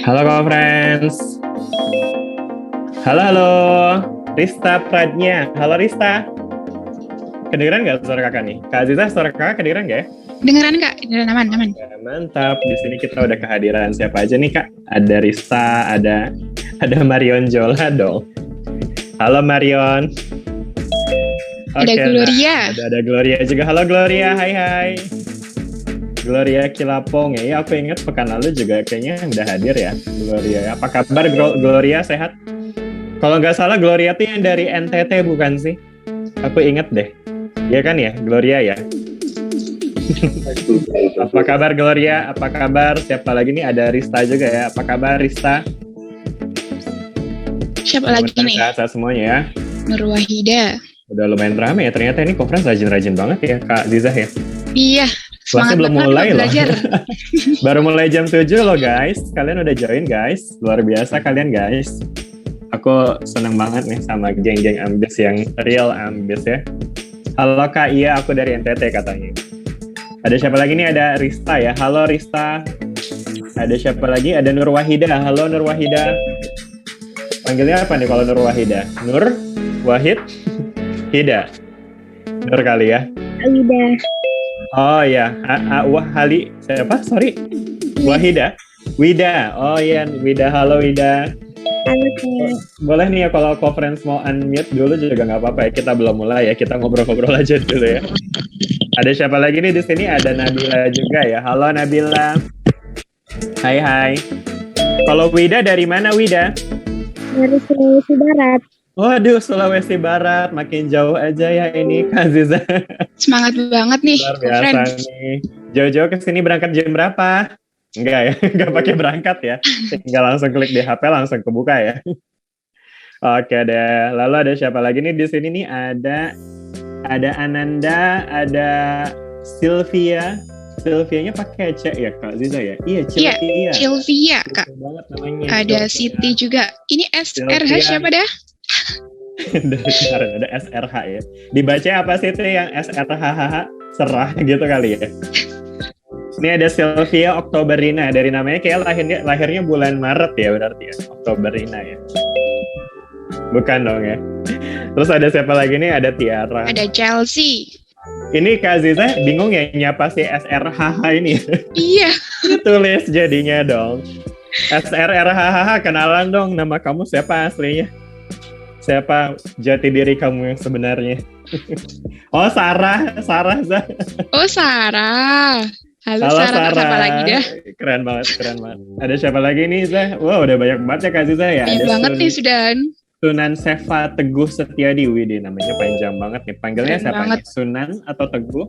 Halo friends. Halo halo. Rista Pradnya. Halo Rista. Kedengeran nggak suara kakak nih? Kak Aziza, suara kakak kedengeran nggak ya? Dengeran Kak, dengeran aman. Ya, mantap. Di sini kita udah kehadiran siapa aja nih Kak? Ada Rista, ada Marion Jola dong. Halo Marion. Ada Gloria. Ada Gloria juga. Halo Gloria, hai. Gloria Kilapong ya. Aku ingat pekan lalu juga kayaknya udah hadir ya Gloria. Apa kabar Gloria, sehat? Kalau nggak salah Gloria tuh yang dari NTT bukan sih? Aku inget deh. Iya kan ya, Gloria ya? Apa kabar Gloria? Apa kabar? Siapa lagi nih? Ada Rista juga ya. Apa kabar Rista? Siapa lagi nih? Sehat semuanya ya. Nur Wahida. Udah lumayan ramai ya. Ternyata ini conference rajin-rajin banget ya Kak Ziza ya. Iya. Kelasnya belum mulai loh. Baru mulai jam 7 loh guys. Kalian udah join guys. Luar biasa kalian guys. Aku seneng banget nih sama geng-geng ambis yang real ambis ya. Halo Kak, iya aku dari NTT katanya. Ada siapa lagi nih? Ada Rista ya. Halo Rista. Ada siapa lagi? Ada Nur Wahida. Halo Nur Wahida. Panggilnya apa nih kalau Nur Wahida? Nur? Wahid? Hida? Nur kali ya? Wida. Oh ya, Hali siapa? Sorry, Wahida, Wida. Oh iya, Wida. Halo Wida. Halo Kak. Boleh nih ya kalau conference mau unmute dulu juga nggak apa-apa ya. Kita belum mulai ya, kita ngobrol-ngobrol aja dulu ya. Ada siapa lagi nih di sini? Ada Nabila juga ya. Halo Nabila. Hai. Kalau Wida dari mana Wida? Dari Sulawesi Barat. Waduh, Sulawesi Barat, makin jauh aja ya ini Kak Ziza. Semangat banget nih. Luar biasa nih. Jauh-jauh ke sini berangkat jam berapa? Enggak ya, enggak pakai berangkat ya. Tinggal langsung klik di HP langsung kebuka ya. Oke deh. Lalu ada siapa lagi nih di sini nih? Ada Ananda, ada Sylvia. Sylvia-nya pakai C ya Kak Ziza ya? Iya, Sylvia. Iya, Sylvia Kak. Banget namanya. Ada Siti juga. Ini SRH siapa dah? Dari kemarin ada SRH ya. Dibaca apa sih itu yang SRH? Serah gitu kali ya. Ini ada Sylvia Oktoberina. Dari namanya kayak lahirnya bulan Maret ya berarti ya. Oktoberina ya. Bukan dong ya. Terus ada siapa lagi nih? Ada Tiara. Ada Chelsea. Ini Kak Ziza bingung ya nyapa si SRH ini. Iya. Tulis jadinya dong. SRRHH, kenalan dong, nama kamu siapa aslinya? Siapa jati diri kamu yang sebenarnya? Oh, Sarah. Oh, Sarah. Halo Sarah. Apa lagi dah? Keren banget. Ada siapa lagi nih, Zah? Wow, udah banyak banget ya Kak Ziza ya. Banyak banget nih, Sudan. Sunan Seva Teguh Setiadi. Widih, namanya panjang banget nih. Panggilnya keren siapa banget. nih? Sunan atau Teguh?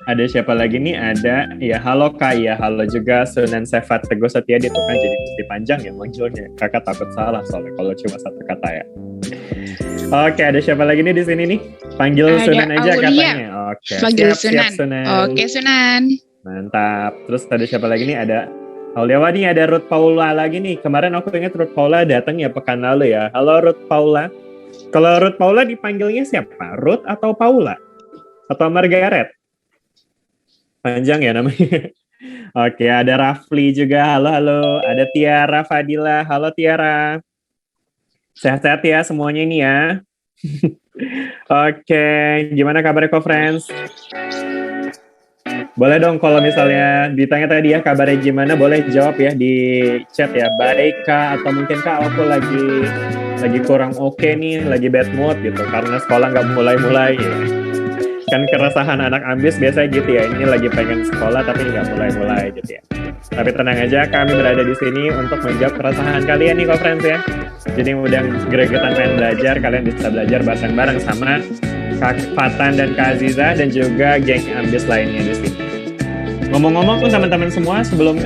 Ada siapa lagi nih? Ada, ya halo Kak, ya halo juga Sunan Seva Teguh Setiadi. Itu kan jadi mesti panjang ya manggilnya. Kakak takut salah soalnya kalau cuma satu kata ya. Oke, ada siapa lagi nih di sini nih? Panggil Ada Sunan aja Aulia. katanya. Oke, Panggil siap Sunan. Sunan. Oke, Sunan. Mantap. Terus ada siapa lagi nih? Ada Aulia nih, ada Ruth Paula lagi nih. Kemarin aku ingat Ruth Paula datang ya pekan lalu ya. Halo Ruth Paula. Kalau Ruth Paula dipanggilnya siapa? Ruth atau Paula? Atau Margaret? Panjang ya namanya. Oke, ada Rafli juga. Halo. Ada Tiara Fadila. Halo Tiara. Sehat-sehat ya semuanya ini ya. Oke, gimana kabarnya conference? Boleh dong kalau misalnya ditanya tadi ya kabarnya gimana, boleh jawab ya di chat ya. Baik Kak, atau mungkin Kak aku lagi kurang oke nih, lagi bad mood gitu karena sekolah nggak mulai-mulai ya. Kan keresahan anak ambis biasanya gitu ya, ini lagi pengen sekolah tapi nggak mulai-mulai gitu ya. Tapi tenang aja, kami berada di sini untuk menjawab keresahan kalian nih conference ya. Jadi udah gregetan pengen belajar, kalian bisa belajar bareng-bareng sama Kak Fatan dan Kak Aziza dan juga geng ambis lainnya di sini. Ngomong-ngomong tuh teman-teman semua, sebelum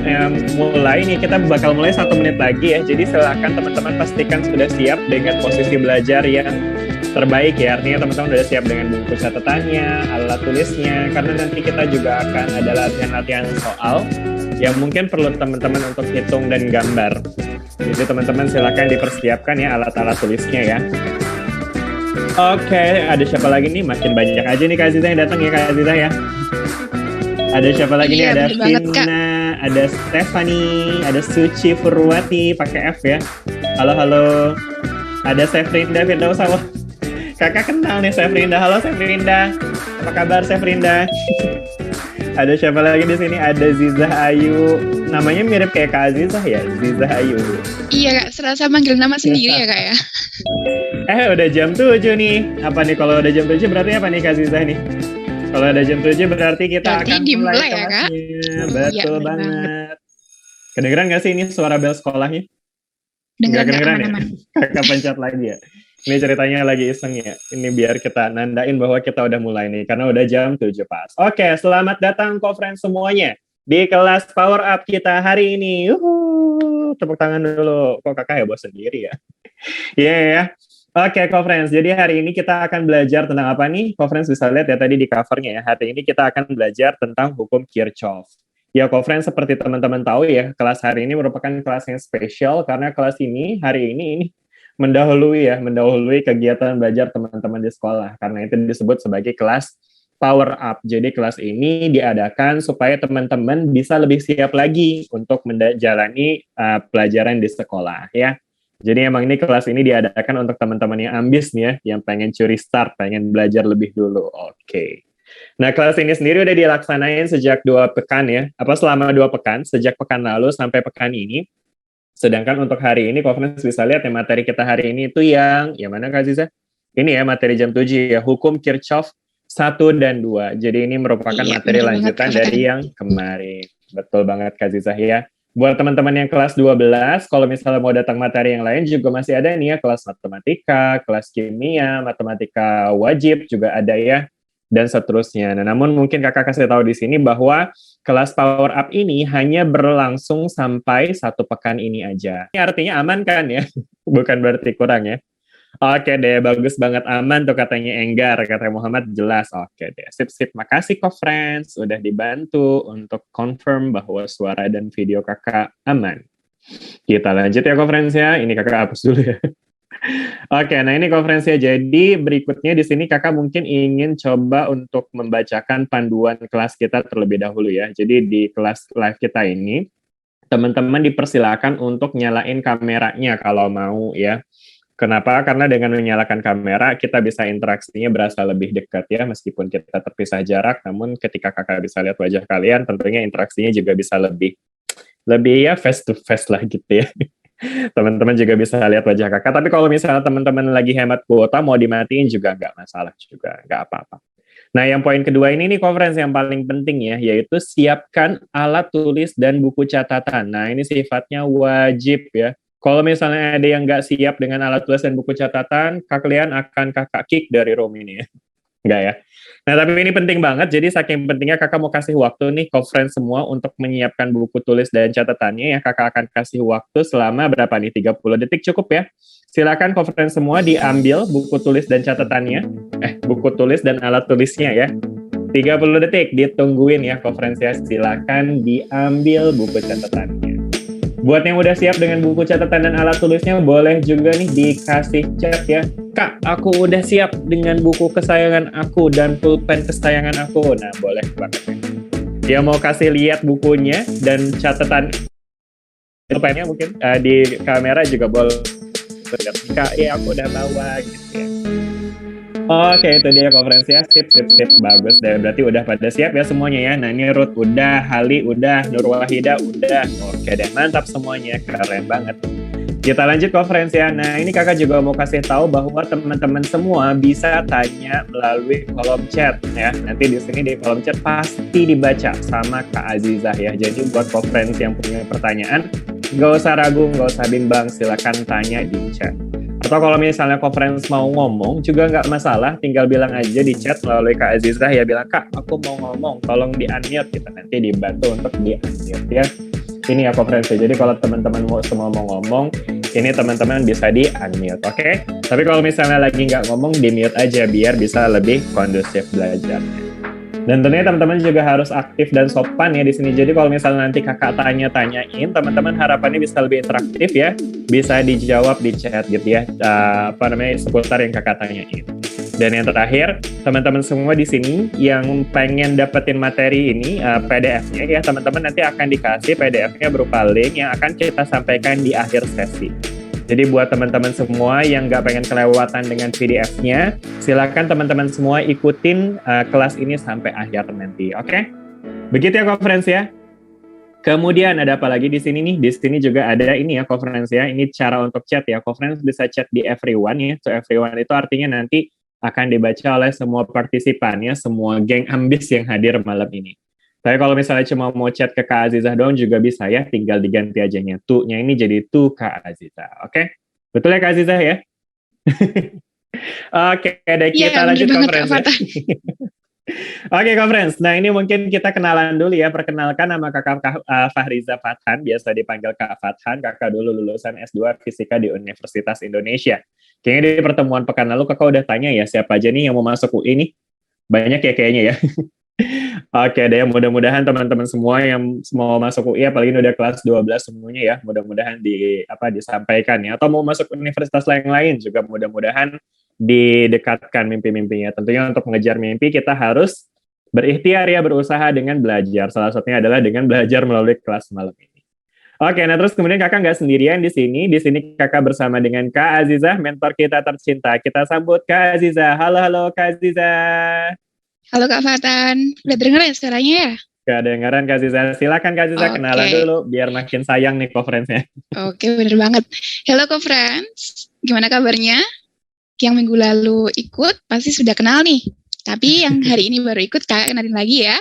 mulai nih kita bakal mulai 1 menit lagi ya. Jadi silakan teman-teman pastikan sudah siap dengan posisi belajar yang terbaik ya. Artinya teman-teman sudah siap dengan buku catatannya, alat tulisnya, karena nanti kita juga akan ada latihan-latihan soal yang mungkin perlu teman-teman untuk hitung dan gambar. Jadi teman-teman silakan dipersiapkan ya alat-alat tulisnya ya. Oke, ada siapa lagi nih? Makin banyak aja nih Kak Aziza yang datang ya Kak Aziza ya. Ada siapa lagi nih? Iya, Ada bener banget, Kak. Vina, ada Stephanie, ada Suci Purwati pakai F ya. Halo halo. Ada Sefrinda Firdausah. Wah, kakak kenal nih Sefrinda. Halo Sefrinda. Apa kabar Sefrinda? Ada siapa lagi di sini? Ada Zizah Ayu. Namanya mirip kayak Kak Azizah ya, Zizah Ayu. Iya, Kak. Serasa manggil nama sendiri ya, Kak ya. Udah jam 7 nih. Apa nih kalau udah jam 7 berarti apa nih Kak Zizah nih? Kalau ada jam 7 berarti kita Berarti akan dimulai mulai ya, Kak? kelasnya. Betul Iya, bener banget. Kedengeran gak sih ini suara bel sekolahnya? Dengeran Nggak Kak, kedengeran ya? aman-aman. Kakak pencet lagi ya. Ini ceritanya lagi iseng ya. Ini biar kita nandain bahwa kita udah mulai nih. Karena udah jam 7 pas. Oke, selamat datang co-friends semuanya. Di kelas Power Up kita hari ini. Tepuk tangan dulu. Kok kakak heboh sendiri ya? Iya ya. Oke, co-friends. Jadi hari ini kita akan belajar tentang apa nih? Co-friends bisa lihat ya tadi di covernya ya. Hari ini kita akan belajar tentang hukum Kirchhoff. Ya, co-friends seperti teman-teman tahu ya, kelas hari ini merupakan kelas yang spesial karena kelas ini hari ini mendahului kegiatan belajar teman-teman di sekolah. Karena itu disebut sebagai kelas Power Up. Jadi kelas ini diadakan supaya teman-teman bisa lebih siap lagi untuk menjalani pelajaran di sekolah ya. Jadi emang ini kelas ini diadakan untuk teman-teman yang ambis nih ya, yang pengen curi start, pengen belajar lebih dulu. Oke. Nah, kelas ini sendiri udah dilaksanain sejak 2 pekan ya, selama 2 pekan, sejak pekan lalu sampai pekan ini. Sedangkan untuk hari ini, conference bisa lihat ya, materi kita hari ini itu yang mana Kak Ziza? Ini ya, materi jam 7 ya, hukum Kirchhoff 1 dan 2. Jadi ini merupakan materi lanjutan dari yang kemarin. Betul banget Kak Ziza ya. Buat teman-teman yang kelas 12, kalau misalnya mau datang materi yang lain juga masih ada nih ya, kelas matematika, kelas kimia, matematika wajib juga ada ya, dan seterusnya. Nah, namun mungkin kakak kasih tahu di sini bahwa kelas Power Up ini hanya berlangsung sampai 1 pekan ini aja. Ini artinya aman kan ya? Bukan berarti kurang ya. Oke deh, bagus banget, aman tuh katanya Enggar, kata Muhammad jelas. Oke deh, sip. Makasih kok friends, udah dibantu untuk confirm bahwa suara dan video kakak aman. Kita lanjut ya kok friends ya, ini kakak hapus dulu ya. Oke, nah ini konferensinya. Jadi berikutnya di sini kakak mungkin ingin coba untuk membacakan panduan kelas kita terlebih dahulu ya. Jadi di kelas live kita ini, teman-teman dipersilakan untuk nyalain kameranya kalau mau ya. Kenapa? Karena dengan menyalakan kamera, kita bisa interaksinya berasa lebih dekat ya, meskipun kita terpisah jarak, namun ketika kakak bisa lihat wajah kalian, tentunya interaksinya juga bisa lebih ya face to face lah gitu ya. Teman-teman juga bisa lihat wajah kakak. Tapi kalau misalnya teman-teman lagi hemat kuota, mau dimatiin juga nggak masalah juga, nggak apa-apa. Nah, yang poin kedua ini nih conference yang paling penting ya, yaitu siapkan alat tulis dan buku catatan. Nah, ini sifatnya wajib ya. Kalau misalnya ada yang nggak siap dengan alat tulis dan buku catatan, kalian akan kakak kick dari room ini ya. Nggak ya. Nah, tapi ini penting banget, jadi saking pentingnya kakak mau kasih waktu nih conference semua untuk menyiapkan buku tulis dan catatannya ya. Kakak akan kasih waktu selama berapa nih, 30 detik cukup ya. Silakan conference semua diambil buku tulis dan catatannya, buku tulis dan alat tulisnya ya. 30 detik ditungguin ya conference ya. Silakan diambil buku catatannya. Buat yang udah siap dengan buku catatan dan alat tulisnya, boleh juga nih dikasih chat ya. Kak, aku udah siap dengan buku kesayangan aku dan pulpen kesayangan aku. Nah, boleh banget ya. Dia mau kasih lihat bukunya dan catatan pulpennya mungkin di kamera juga boleh. Kak, ya aku udah bawa gitu ya. Oke, itu dia konferensinya. Sip. Bagus deh. Berarti udah pada siap ya semuanya ya. Nah, ini Ruth udah, Hali udah, Nur Wahida udah. Oke deh, mantap semuanya. Keren banget. Kita lanjut konferensinya. Nah, ini kakak juga mau kasih tahu bahwa teman-teman semua bisa tanya melalui kolom chat ya. Nanti di sini di kolom chat pasti dibaca sama Kak Azizah ya. Jadi buat konferensi yang punya pertanyaan, nggak usah ragu, nggak usah bimbang. Silakan tanya di chat. Atau kalau misalnya conference mau ngomong juga nggak masalah, tinggal bilang aja di chat melalui Kak Azizah ya, bilang Kak aku mau ngomong, tolong di-unmute, kita nanti dibantu untuk di-unmute ya. Ini ya conference, jadi kalau teman-teman semua mau ngomong, ini teman-teman bisa di-unmute, oke? Tapi kalau misalnya lagi nggak ngomong, di-mute aja biar bisa lebih kondusif belajarnya. Dan tentunya teman-teman juga harus aktif dan sopan ya di sini. Jadi kalau misalnya nanti kakak tanya-tanyain, teman-teman harapannya bisa lebih interaktif ya, bisa dijawab di chat gitu ya, seputar yang kakak tanyain. Dan yang terakhir, teman-teman semua di sini yang pengen dapetin materi ini, PDF-nya ya, teman-teman nanti akan dikasih PDF-nya berupa link yang akan kita sampaikan di akhir sesi. Jadi buat teman-teman semua yang nggak pengen kelewatan dengan PDF-nya, silakan teman-teman semua ikutin kelas ini sampai akhir nanti, oke? Begitu ya conference ya. Kemudian ada apa lagi di sini nih? Di sini juga ada ini ya conference ya. Ini cara untuk chat ya. Conference bisa chat di everyone ya. So everyone itu artinya nanti akan dibaca oleh semua partisipan ya, semua geng ambis yang hadir malam ini. Tapi kalau misalnya cuma mau chat ke Kak Azizah doang juga bisa ya, tinggal diganti ajanya. Tu-nya ini jadi tu Kak Azizah. Oke? Betul ya Kak Azizah ya? Oke, deh kita lanjut conference. Oke, conference. Nah, ini mungkin kita kenalan dulu ya. Perkenalkan nama kakak Fahriza Fathan, biasa dipanggil Kak Fathan. Kakak dulu lulusan S2 Fisika di Universitas Indonesia. Kayaknya di pertemuan pekan lalu kakak udah tanya ya, siapa aja nih yang mau masuk UI nih? Banyak ya kayaknya ya. Oke deh, mudah-mudahan teman-teman semua yang mau masuk UI, apalagi udah kelas 12 semuanya ya, mudah-mudahan disampaikan ya. Atau mau masuk universitas lain-lain juga mudah-mudahan didekatkan mimpi-mimpinya. Tentunya untuk mengejar mimpi kita harus berikhtiar ya, berusaha dengan belajar. Salah satunya adalah dengan belajar melalui kelas malam ini. Oke, nah terus kemudian kakak nggak sendirian di sini. Di sini kakak bersama dengan Kak Azizah, mentor kita tercinta. Kita sambut Kak Azizah. Halo Kak Azizah. Halo Kak Fatan, udah dengerin suaranya ya? Kedengaran Kak Azizah. Silakan Kak Azizah kenalan dulu, biar makin sayang nih conference-nya. Oke, bener banget. Halo conference, gimana kabarnya? Yang minggu lalu ikut pasti sudah kenal nih. Tapi yang hari ini baru ikut, kakak kenalin lagi ya.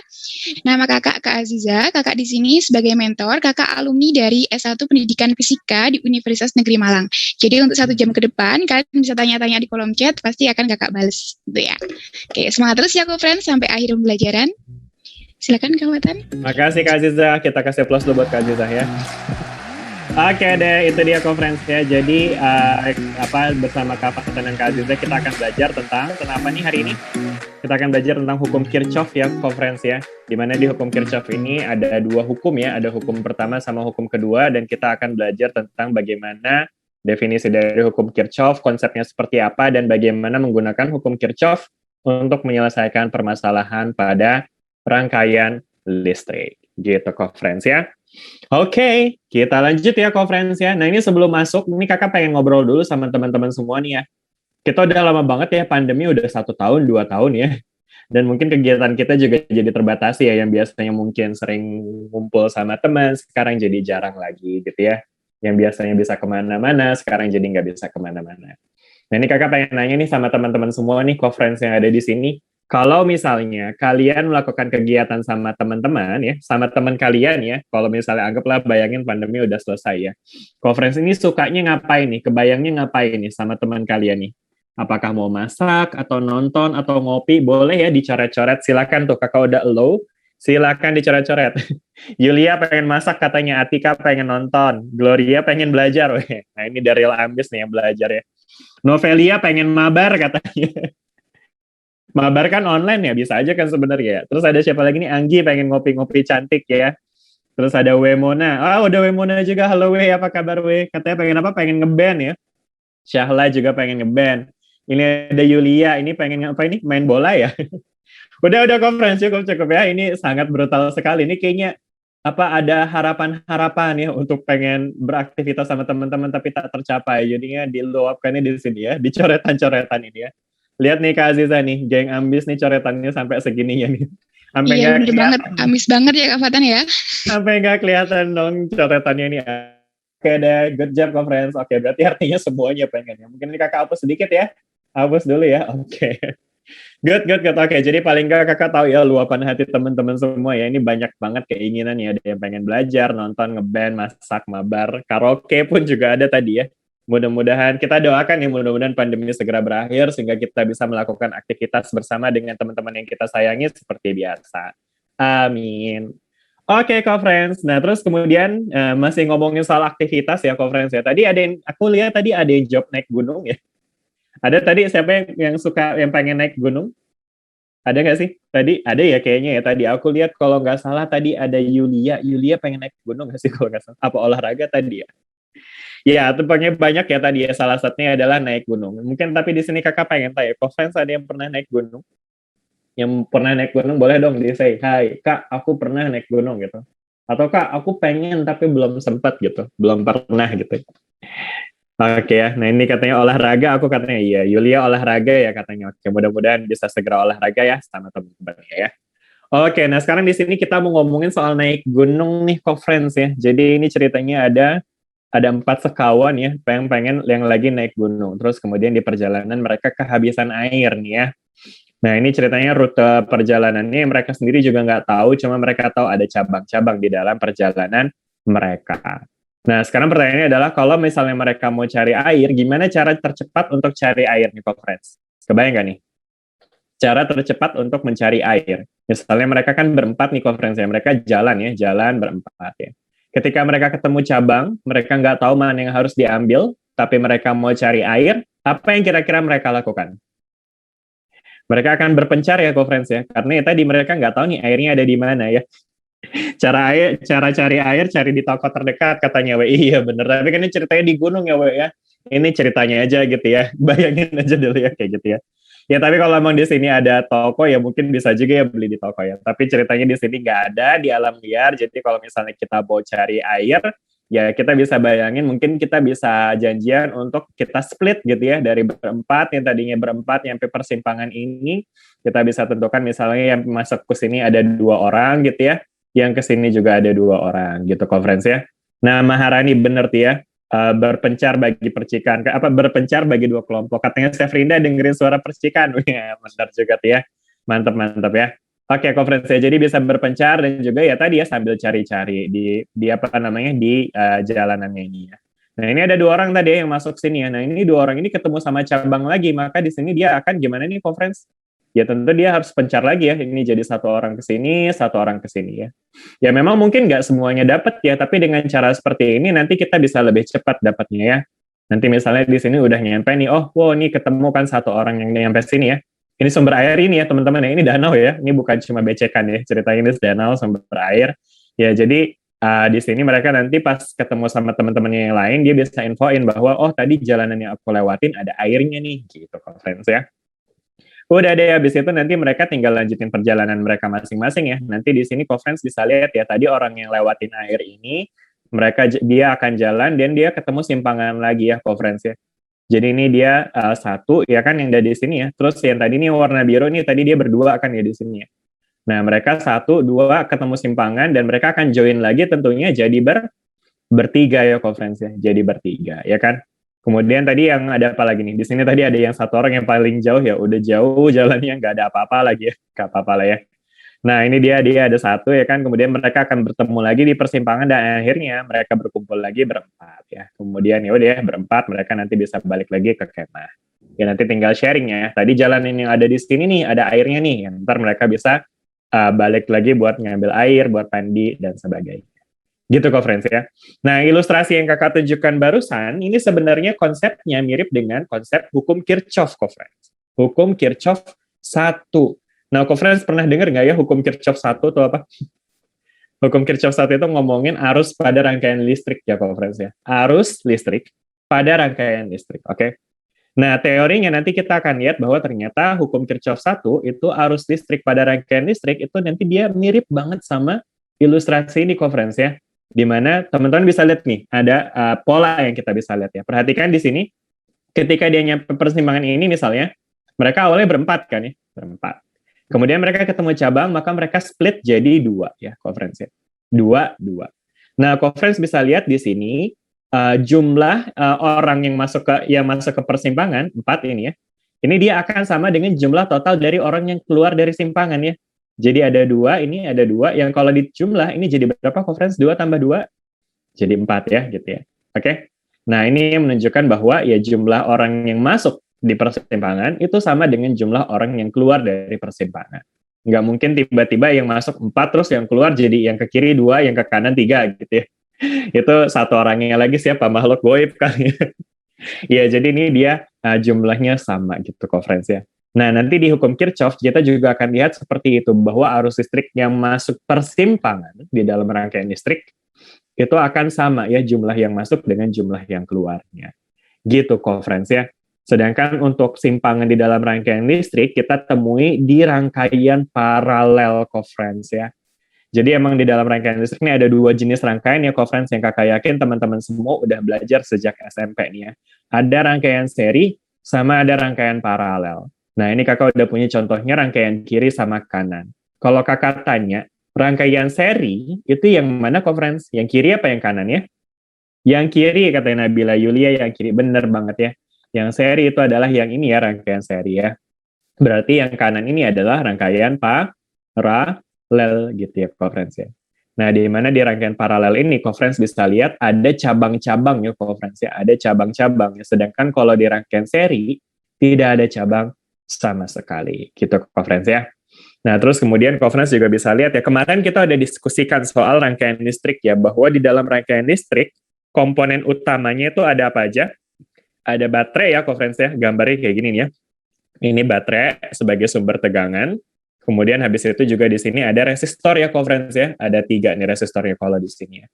Nama kakak Kak Azizah, kakak di sini sebagai mentor, kakak alumni dari S1 Pendidikan Fisika di Universitas Negeri Malang. Jadi untuk 1 jam ke depan, kalian bisa tanya-tanya di kolom chat, pasti akan kakak bales. Gitu ya. Oke, semangat terus ya friends sampai akhir pembelajaran. Silakan Kak Watan. Makasih Kak Azizah, kita kasih plus dulu buat Kak Azizah ya. Oke deh, itu dia conference-nya. Jadi bersama Kak Fatan dan Kak Azizah kita akan belajar tentang apa nih hari ini? Kita akan belajar tentang hukum Kirchhoff ya, conference ya. Dimana di hukum Kirchhoff ini ada 2 hukum ya, ada hukum pertama sama hukum kedua, dan kita akan belajar tentang bagaimana definisi dari hukum Kirchhoff, konsepnya seperti apa, dan bagaimana menggunakan hukum Kirchhoff untuk menyelesaikan permasalahan pada rangkaian listrik. Gitu conference ya. Oke, kita lanjut ya conference ya. Nah ini sebelum masuk, ini kakak pengen ngobrol dulu sama teman-teman semua nih ya. Kita udah lama banget ya, pandemi udah 1 tahun, 2 tahun ya. Dan mungkin kegiatan kita juga jadi terbatasi ya, yang biasanya mungkin sering ngumpul sama teman, sekarang jadi jarang lagi gitu ya. Yang biasanya bisa kemana-mana, sekarang jadi nggak bisa kemana-mana. Nah ini kakak pengen nanya nih sama teman-teman semua nih, conference yang ada di sini. Kalau misalnya kalian melakukan kegiatan sama teman-teman ya, sama teman kalian ya, kalau misalnya anggaplah bayangin pandemi udah selesai ya. Conference ini sukanya ngapain nih? Kebayangnya ngapain nih sama teman kalian nih? Apakah mau masak atau nonton atau ngopi? Boleh ya dicoret-coret. Silakan tuh kakak udah allow. Silakan dicoret-coret. Yulia pengen masak katanya, Atika pengen nonton, Gloria pengen belajar. Nah ini dari real ambis nih yang belajar ya. Novelia pengen mabar katanya. Mabar kan online ya, bisa aja kan sebenarnya. Terus ada siapa lagi nih? Anggi pengen ngopi-ngopi cantik ya. Terus ada Wemona. Udah Wemona juga. Halo We, apa kabar We? Katanya pengen apa? Pengen ngeband ya. Syahla juga pengen ngeband. Ini ada Yulia, ini pengen apa ini? Main bola ya. udah conference cukup ya. Ini sangat brutal sekali. Ini kayaknya ada harapan-harapan ya untuk pengen beraktivitas sama teman-teman tapi tak tercapai. Jadinya diluapkannya di sini ya, di coretan-coretan ini ya. Lihat nih Kak Aziza nih, geng ambis nih coretannya sampai segininya nih. Sampai iya bener banget, ambis banget ya Kak Fatan ya. Sampai nggak kelihatan dong coretannya ini. Oke deh, good job conference. Oke, berarti artinya semuanya pengen ya. Mungkin ini kakak hapus sedikit ya. Hapus dulu ya, oke. Good. Oke, jadi paling nggak kakak tahu ya luapan hati teman-teman semua ya. Ini banyak banget keinginan ya. Ada yang pengen belajar, nonton, ngeband, masak, mabar, karaoke pun juga ada tadi ya. Mudah-mudahan kita doakan ya, mudah-mudahan pandemi segera berakhir sehingga kita bisa melakukan aktivitas bersama dengan teman-teman yang kita sayangi seperti biasa. Amin. Oke, conference. Nah, terus kemudian masih ngomongin soal aktivitas ya, conference ya. Tadi aku lihat tadi ada yang job naik gunung ya. Ada tadi siapa yang pengen naik gunung? Ada nggak sih? Tadi ada ya kayaknya ya. Tadi aku lihat kalau nggak salah tadi ada Yulia pengen naik gunung nggak sih kalau nggak salah? Apa olahraga tadi ya? Ya, tempatnya banyak ya tadi ya. Salah satunya adalah naik gunung. Mungkin tapi di sini kakak pengen tanya, Friends ada yang pernah naik gunung? Yang pernah naik gunung boleh dong di say, hai kak, aku pernah naik gunung gitu. Atau kak, aku pengen tapi belum sempat gitu, belum pernah gitu. Oke ya, nah ini katanya olahraga, aku katanya iya, Yulia olahraga ya katanya. Oke, mudah-mudahan bisa segera olahraga ya sama teman-temannya ya. Oke, nah sekarang di sini kita mau ngomongin soal naik gunung nih, friends ya. Jadi ini ceritanya ada 4 sekawan ya, pengen yang lagi naik gunung. Terus kemudian di perjalanan mereka kehabisan air nih ya. Nah ini ceritanya rute perjalanannya mereka sendiri juga nggak tahu, cuma mereka tahu ada cabang-cabang di dalam perjalanan mereka. Nah sekarang pertanyaannya adalah kalau misalnya mereka mau cari air, gimana cara tercepat untuk cari air nih, friends? Kebayang nggak nih? Cara tercepat untuk mencari air. Misalnya mereka kan berempat nih, friends ya, mereka jalan berempat ya. Ketika mereka ketemu cabang, mereka nggak tahu mana yang harus diambil, tapi mereka mau cari air, apa yang kira-kira mereka lakukan? Mereka akan berpencar ya, friends ya, karena ya tadi mereka nggak tahu nih airnya ada di mana ya. Cara cari air, cari di toko terdekat katanya, we. Iya bener, tapi kan ini ceritanya di gunung ya, we ya. Ini ceritanya aja gitu ya, bayangin aja dulu ya kayak gitu ya. Ya tapi kalau emang di sini ada toko ya mungkin bisa juga ya beli di toko ya. Tapi ceritanya di sini nggak ada di alam liar, jadi kalau misalnya kita mau cari air, ya kita bisa bayangin mungkin kita bisa janjian untuk kita split gitu ya dari berempat yang tadinya berempat nyampe persimpangan ini, kita bisa tentukan misalnya yang masuk ke sini ada 2 orang gitu ya, yang ke sini juga ada 2 orang gitu, conference ya. Nah Maharani bener tuh ya, berpencar bagi percikan, berpencar bagi 2 kelompok. Katanya Sefrinda dengerin suara percikan, ya benar juga tuh ya, mantap ya. Oke, conference ya. Jadi bisa berpencar dan juga ya tadi ya sambil cari-cari di apa namanya di jalanannya ini ya. Nah ini ada 2 orang tadi ya yang masuk sini ya. Nah ini 2 orang ini ketemu sama cabang lagi, maka di sini dia akan gimana nih, conference? Ya tentu dia harus pencar lagi ya. Ini jadi 1 orang ke sini, 1 orang ke sini ya. Ya memang mungkin nggak semuanya dapat ya, tapi dengan cara seperti ini nanti kita bisa lebih cepat dapatnya ya. Nanti misalnya di sini udah nyampe nih, oh wow ini ketemu kan 1 orang yang nyampe sini ya. Ini sumber air ini ya teman-teman ya, ini danau ya, ini bukan cuma becekan ya, ceritanya ini danau sumber air. Ya jadi di sini mereka nanti pas ketemu sama teman-temannya yang lain, dia bisa infoin bahwa oh tadi jalanan yang aku lewatin ada airnya nih, gitu conference ya. Udah deh, habis itu nanti mereka tinggal lanjutin perjalanan mereka masing-masing ya. Nanti di sini conference bisa lihat ya, tadi orang yang lewatin air ini, dia akan jalan dan dia ketemu simpangan lagi ya, conference ya. Jadi ini dia 1 ya kan yang ada di sini ya. Terus yang tadi ini warna biru ini tadi dia berdua kan ya di sini ya. Nah mereka 1, 2 ketemu simpangan dan mereka akan join lagi tentunya jadi bertiga ya, conference ya. Jadi bertiga ya kan. Kemudian tadi yang ada apa lagi nih? Di sini tadi ada yang 1 orang yang paling jauh ya, udah jauh jalannya nggak ada apa-apa lagi ya, nggak apa-apa lah ya. Nah ini dia ada 1 ya kan, kemudian mereka akan bertemu lagi di persimpangan dan akhirnya mereka berkumpul lagi berempat ya. Kemudian ya udah berempat mereka nanti bisa balik lagi ke kemah. Ya nanti tinggal sharing ya. Tadi jalan ini yang ada di sini nih ada airnya nih, ya, ntar mereka bisa balik lagi buat ngambil air, buat mandi dan sebagainya. Gitu kok friends ya. Nah ilustrasi yang kakak tunjukkan barusan ini sebenarnya konsepnya mirip dengan konsep hukum Kirchhoff kok friends. Hukum Kirchhoff 1. Nah kok friends pernah dengar nggak ya hukum Kirchhoff 1 itu apa? Hukum Kirchhoff 1 itu ngomongin arus pada rangkaian listrik ya kok friends ya. Arus listrik pada rangkaian listrik, oke? Nah teorinya nanti kita akan lihat bahwa ternyata hukum Kirchhoff 1 itu arus listrik pada rangkaian listrik itu nanti dia mirip banget sama ilustrasi ini kok friends ya. Di mana teman-teman bisa lihat nih, ada pola yang kita bisa lihat ya. Perhatikan di sini, ketika dia nyampe persimpangan ini misalnya, mereka awalnya berempat kan ya, berempat. Kemudian mereka ketemu cabang, maka mereka split jadi 2 ya, conference ya. 2. Nah, conference bisa lihat di sini, jumlah orang yang masuk ke persimpangan, 4 ini ya, ini dia akan sama dengan jumlah total dari orang yang keluar dari simpangan ya. Jadi ada 2, ini ada 2, yang kalau dijumlah ini jadi berapa conference? 2 tambah 2, jadi 4 ya, gitu ya. Oke? Nah ini menunjukkan bahwa ya jumlah orang yang masuk di persimpangan itu sama dengan jumlah orang yang keluar dari persimpangan. Nggak mungkin tiba-tiba yang masuk 4, terus yang keluar jadi yang ke kiri 2, yang ke kanan 3, gitu ya. Itu 1 orangnya lagi siapa? Makhluk goib kan ya. Ya jadi ini dia jumlahnya sama gitu conference ya. Nah, nanti di hukum Kirchhoff kita juga akan lihat seperti itu, bahwa arus listrik yang masuk persimpangan di dalam rangkaian listrik itu akan sama ya jumlah yang masuk dengan jumlah yang keluarnya. Gitu conference ya. Sedangkan untuk simpangan di dalam rangkaian listrik kita temui di rangkaian paralel conference ya. Jadi emang di dalam rangkaian listrik ini ada dua jenis rangkaian ya conference yang kakak yakin teman-teman semua udah belajar sejak SMP nih ya. Ada rangkaian seri sama ada rangkaian paralel. Nah ini kakak udah punya contohnya rangkaian kiri sama kanan. Kalau kakak tanya, rangkaian seri itu yang mana conference? Yang kiri apa yang kanan ya? Yang kiri katanya Nabila Yulia, yang kiri. Bener banget ya. Yang seri itu adalah yang ini ya, rangkaian seri ya. Berarti yang kanan ini adalah rangkaian paralel gitu ya conference ya. Nah, di mana di rangkaian paralel ini conference bisa lihat ada cabang-cabang ya conference ya, ada cabang-cabang ya. Sedangkan kalau di rangkaian seri tidak ada cabang sama sekali gitu conference ya. Nah, terus kemudian conference juga bisa lihat ya, kemarin kita udah diskusikan soal rangkaian listrik ya, bahwa di dalam rangkaian listrik komponen utamanya itu ada apa aja? Ada baterai ya conference ya, gambarnya kayak gini nih ya. Ini baterai sebagai sumber tegangan. Kemudian habis itu juga di sini ada resistor ya conference ya. Ada 3 nih resistornya kalau di sini ya.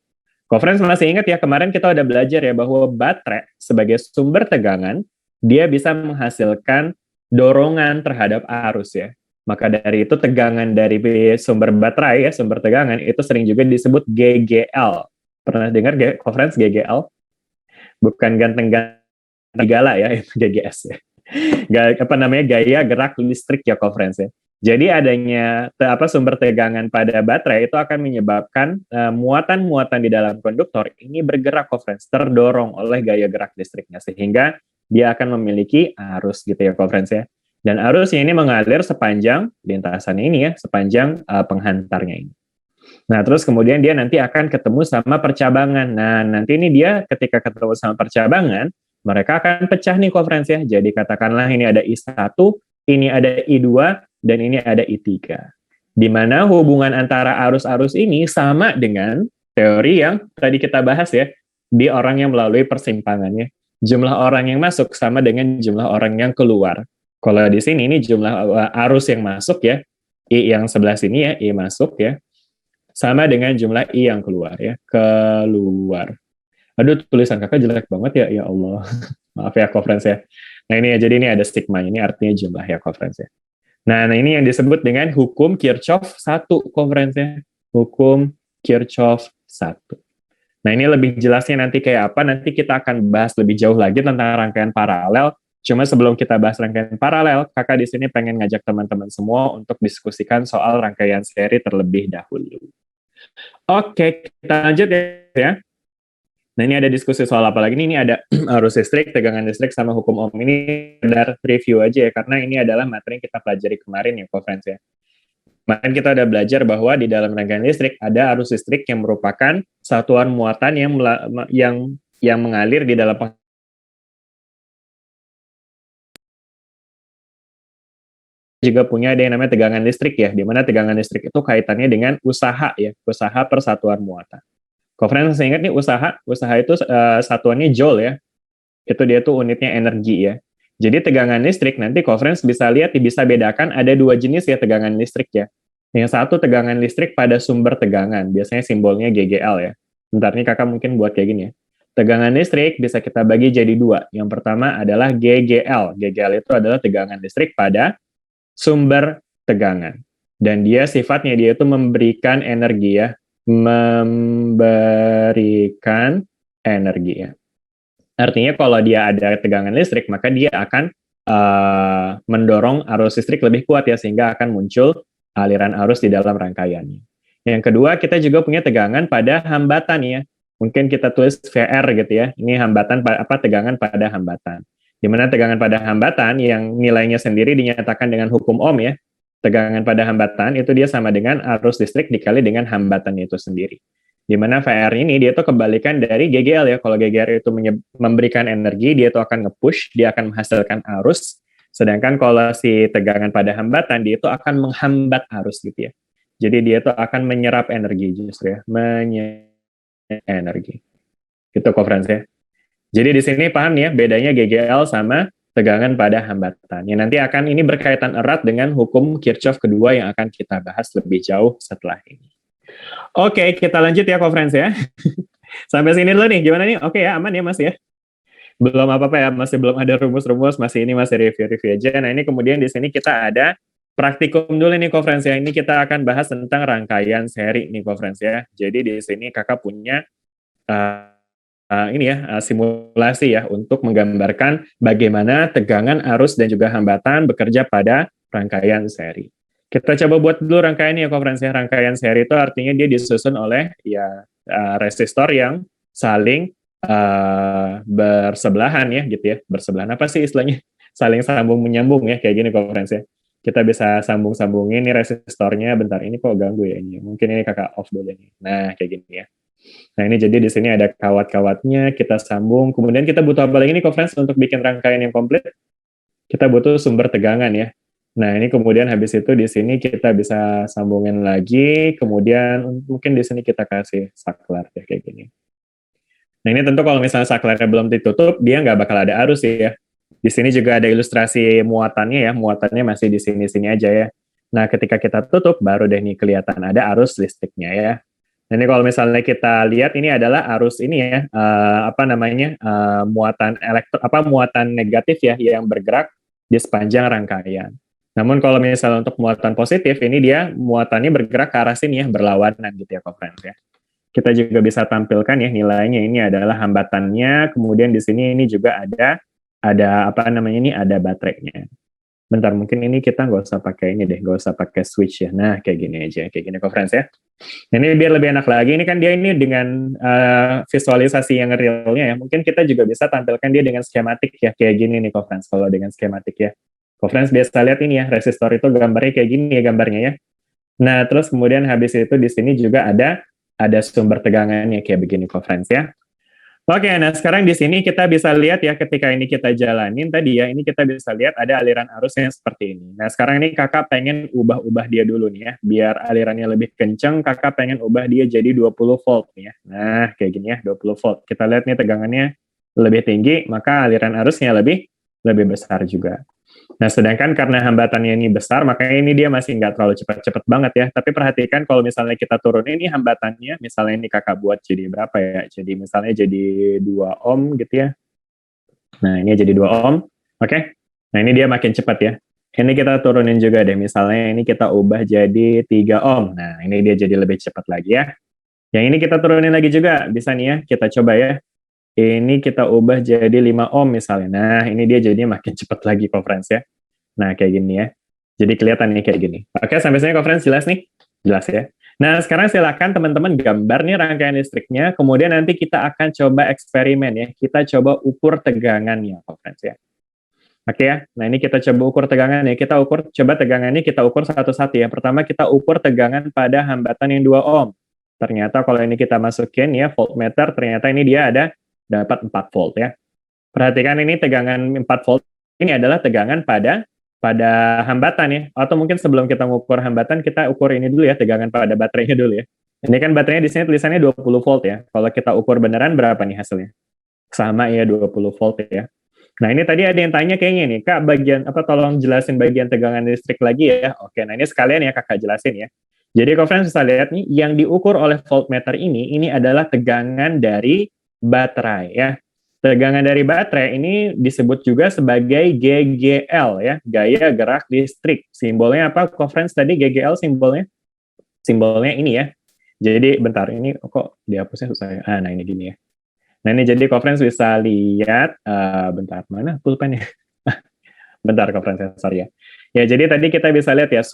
Conference masih ingat ya kemarin kita udah belajar ya bahwa baterai sebagai sumber tegangan dia bisa menghasilkan dorongan terhadap arus ya. Maka dari itu tegangan dari sumber baterai ya, sumber tegangan itu sering juga disebut GGL. Pernah dengar conference GGL? Bukan ganteng-ganteng gala ya, itu GGS ya. Gaya gerak listrik ya conference ya. Jadi adanya sumber tegangan pada baterai itu akan menyebabkan muatan-muatan di dalam konduktor ini bergerak conference, terdorong oleh gaya gerak listriknya sehingga dia akan memiliki arus gitu ya conference ya. Dan arusnya ini mengalir sepanjang lintasan ini ya, sepanjang penghantarnya ini. Nah, terus kemudian dia nanti akan ketemu sama percabangan. Nah, nanti ini dia ketika ketemu sama percabangan, mereka akan pecah nih conference ya. Jadi katakanlah ini ada I1, ini ada I2, dan ini ada I3. Di mana hubungan antara arus-arus ini sama dengan teori yang tadi kita bahas ya, di orang yang melalui persimpangannya. Jumlah orang yang masuk sama dengan jumlah orang yang keluar. Kalau di sini ini jumlah arus yang masuk ya, I yang sebelah sini ya, I masuk ya, sama dengan jumlah I yang keluar ya, keluar. Aduh, tulisan kakak jelek banget ya Allah. Maaf ya conference ya. Nah ini ya, jadi ini ada stigma, ini artinya jumlah ya conference ya. Nah ini yang disebut dengan hukum Kirchhoff 1 conference ya, hukum Kirchhoff 1. Nah ini lebih jelasnya nanti kayak apa, nanti kita akan bahas lebih jauh lagi tentang rangkaian paralel. Cuma sebelum kita bahas rangkaian paralel, kakak di sini pengen ngajak teman-teman semua untuk diskusikan soal rangkaian seri terlebih dahulu. Oke, kita lanjut ya. Nah ini ada diskusi soal apa lagi nih? Ini ada arus listrik, tegangan listrik, sama hukum Ohm. Ini sekedar review aja ya, karena ini adalah materi yang kita pelajari kemarin ya, conference ya. Kemarin kita udah belajar bahwa di dalam rangkaian listrik ada arus listrik yang merupakan satuan muatan yang mengalir di dalam juga punya ada yang namanya tegangan listrik ya, di mana tegangan listrik itu kaitannya dengan usaha ya, usaha persatuan muatan. Conference saya ingat nih usaha itu satuannya joule ya, itu dia tuh unitnya energi ya. Jadi tegangan listrik nanti conference bisa lihat, bisa bedakan ada 2 jenis ya tegangan listrik ya. Yang satu tegangan listrik pada sumber tegangan, biasanya simbolnya GGL ya. Bentar nih kakak mungkin buat kayak gini ya. Tegangan listrik bisa kita bagi jadi 2. Yang pertama adalah GGL. GGL itu adalah tegangan listrik pada sumber tegangan. Dan dia sifatnya dia itu memberikan energi ya. Memberikan energi ya. Artinya kalau dia ada tegangan listrik, maka dia akan mendorong arus listrik lebih kuat ya, sehingga akan muncul aliran arus di dalam rangkaiannya. Yang kedua, kita juga punya tegangan pada hambatan ya. Mungkin kita tulis VR gitu ya. Ini hambatan tegangan pada hambatan. Di mana tegangan pada hambatan yang nilainya sendiri dinyatakan dengan hukum Ohm ya. Tegangan pada hambatan itu dia sama dengan arus listrik dikali dengan hambatan itu sendiri. Di mana VR ini dia itu kebalikan dari GGL ya. Kalau GGL itu memberikan energi, dia itu akan nge-push, dia akan menghasilkan arus. Sedangkan kalau si tegangan pada hambatan, dia itu akan menghambat arus gitu ya. Jadi dia itu akan menyerap energi justru ya. Menyerap energi. Itu conference ya. Jadi di sini paham ya bedanya GGL sama tegangan pada hambatan. Yang nanti akan ini berkaitan erat dengan hukum Kirchhoff kedua yang akan kita bahas lebih jauh setelah ini. Oke, kita lanjut ya conference ya. Sampai sini dulu nih, gimana nih? Oke ya, aman ya Mas ya? Belum apa-apa ya, masih belum ada rumus-rumus, masih review-review aja. Nah ini kemudian di sini kita ada praktikum dulu nih conference ya. Ini kita akan bahas tentang rangkaian seri nih conference ya. Jadi di sini kakak punya simulasi ya untuk menggambarkan bagaimana tegangan arus dan juga hambatan bekerja pada rangkaian seri. Kita coba buat dulu rangkaiannya ya conference ya. Rangkaian seri itu artinya dia disusun oleh resistor yang saling bersebelahan ya gitu ya. Bersebelahan apa sih istilahnya? Saling sambung menyambung ya kayak gini conference ya. Kita bisa sambung-sambungin ini resistornya. Bentar, ini kok ganggu ya ini. Mungkin ini kakak off dulu nih. Nah, kayak gini ya. Nah, ini jadi di sini ada kawat-kawatnya, kita sambung. Kemudian kita butuh apa lagi nih conference untuk bikin rangkaian yang komplit? Kita butuh sumber tegangan ya. Nah, ini kemudian habis itu di sini kita bisa sambungin lagi. Kemudian mungkin di sini kita kasih saklar ya kayak gini. Nah, ini tentu kalau misalnya saklarnya belum ditutup, dia nggak bakal ada arus ya. Di sini juga ada ilustrasi muatannya ya. Muatannya masih di sini-sini aja ya. Nah, ketika kita tutup, baru deh nih kelihatan ada arus listriknya ya. Nah, ini kalau misalnya kita lihat ini adalah arus ini ya, muatan negatif ya yang bergerak di sepanjang rangkaian. Namun kalau misalnya untuk muatan positif, ini dia muatannya bergerak ke arah sini ya, berlawanan gitu ya, conference ya. Kita juga bisa tampilkan ya nilainya, ini adalah hambatannya, kemudian di sini ini juga ada ada baterainya. Bentar, mungkin ini kita nggak usah pakai ini deh, nggak usah pakai switch ya. Nah, kayak gini aja, kayak gini conference ya. Ini biar lebih enak lagi, ini kan dia ini dengan visualisasi yang realnya ya. Mungkin kita juga bisa tampilkan dia dengan skematik ya, kayak gini nih conference. Kalau dengan skematik ya, conference biasa lihat ini ya, resistor itu gambarnya kayak gini ya gambarnya ya. Nah, terus kemudian habis itu di sini juga ada sumber tegangannya kayak begini conference ya. Oke, nah sekarang di sini kita bisa lihat ya ketika ini kita jalanin tadi ya, ini kita bisa lihat ada aliran arusnya seperti ini. Nah sekarang ini kakak pengen ubah dia dulu nih ya, biar alirannya lebih kenceng, kakak pengen ubah dia jadi 20 volt nih ya. Nah kayak gini ya, 20 volt. Kita lihat nih tegangannya lebih tinggi, maka aliran arusnya lebih besar juga. Nah, sedangkan karena hambatannya ini besar, makanya ini dia masih nggak terlalu cepat-cepat banget ya. Tapi perhatikan kalau misalnya kita turun ini hambatannya, misalnya ini kakak buat jadi berapa ya? Jadi misalnya jadi 2 ohm gitu ya. Nah, ini jadi 2 ohm. Oke. Nah, ini dia makin cepat ya. Ini kita turunin juga deh. Misalnya ini kita ubah jadi 3 ohm. Nah, ini dia jadi lebih cepat lagi ya. Yang ini kita turunin lagi juga. Bisa nih ya, kita coba ya. Ini kita ubah jadi 5 ohm misalnya. Nah, ini dia jadinya makin cepat lagi conference ya. Nah, kayak gini ya. Jadi kelihatan nih kayak gini. Oke, sampai sini conference jelas nih? Jelas ya. Nah, sekarang silakan teman-teman gambar nih rangkaian listriknya, kemudian nanti kita akan coba eksperimen ya. Kita coba ukur tegangannya conference ya. Oke ya. Nah, ini kita coba ukur tegangannya. Kita coba tegangannya kita ukur satu-satu ya. Pertama kita ukur tegangan pada hambatan yang 2 ohm. Ternyata kalau ini kita masukin ya voltmeter, ternyata ini dia dapat 4 volt ya. Perhatikan ini tegangan 4 volt ini adalah tegangan pada hambatan ya. Atau mungkin sebelum kita mengukur hambatan, kita ukur ini dulu ya, tegangan pada baterainya dulu ya. Ini kan baterainya di sini tulisannya 20 volt ya. Kalau kita ukur beneran berapa nih hasilnya? Sama ya 20 volt ya. Nah, ini tadi ada yang tanya kayaknya nih, Kak, tolong jelasin bagian tegangan listrik lagi ya. Oke, nah ini sekalian ya Kakak jelasin ya. Jadi conference bisa lihat nih, yang diukur oleh voltmeter ini adalah tegangan dari baterai ya. Tegangan dari baterai ini disebut juga sebagai GGL ya, gaya gerak listrik. Simbolnya apa? Conference tadi GGL simbolnya? Simbolnya ini ya. Jadi bentar, ini kok dihapusnya susah ya. Nah ini gini ya. Nah ini jadi conference bisa lihat, bentar, mana pulpennya? Bentar conference, sorry ya. Ya jadi tadi kita bisa lihat ya,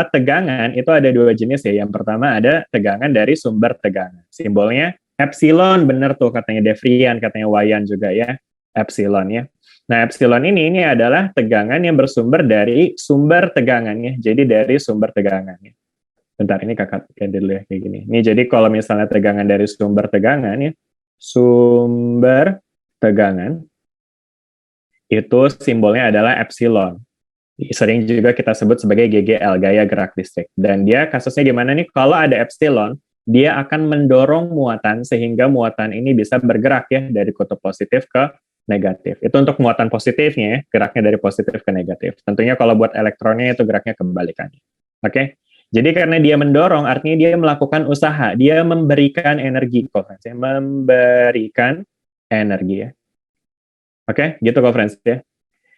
tegangan itu ada 2 jenis ya. Yang pertama ada tegangan dari sumber tegangan. Simbolnya epsilon, benar tuh katanya Devrian, katanya Wayan juga ya, epsilon ya. Nah epsilon ini adalah tegangan yang bersumber dari sumber tegangannya, jadi dari sumber tegangannya. Bentar, ini kakak ganti dulu ya kayak gini. Ini jadi kalau misalnya tegangan dari sumber tegangan ya, sumber tegangan itu simbolnya adalah epsilon. Sering juga kita sebut sebagai GGL, gaya gerak listrik. Dan dia kasusnya gimana nih? Kalau ada epsilon, dia akan mendorong muatan sehingga muatan ini bisa bergerak ya dari kutub positif ke negatif. Itu untuk muatan positifnya ya, geraknya dari positif ke negatif. Tentunya kalau buat elektronnya itu geraknya kebalikannya. Oke. Jadi karena dia mendorong, artinya dia melakukan usaha, dia memberikan energi, conference ya, memberikan energi ya. Oke, gitu conference ya.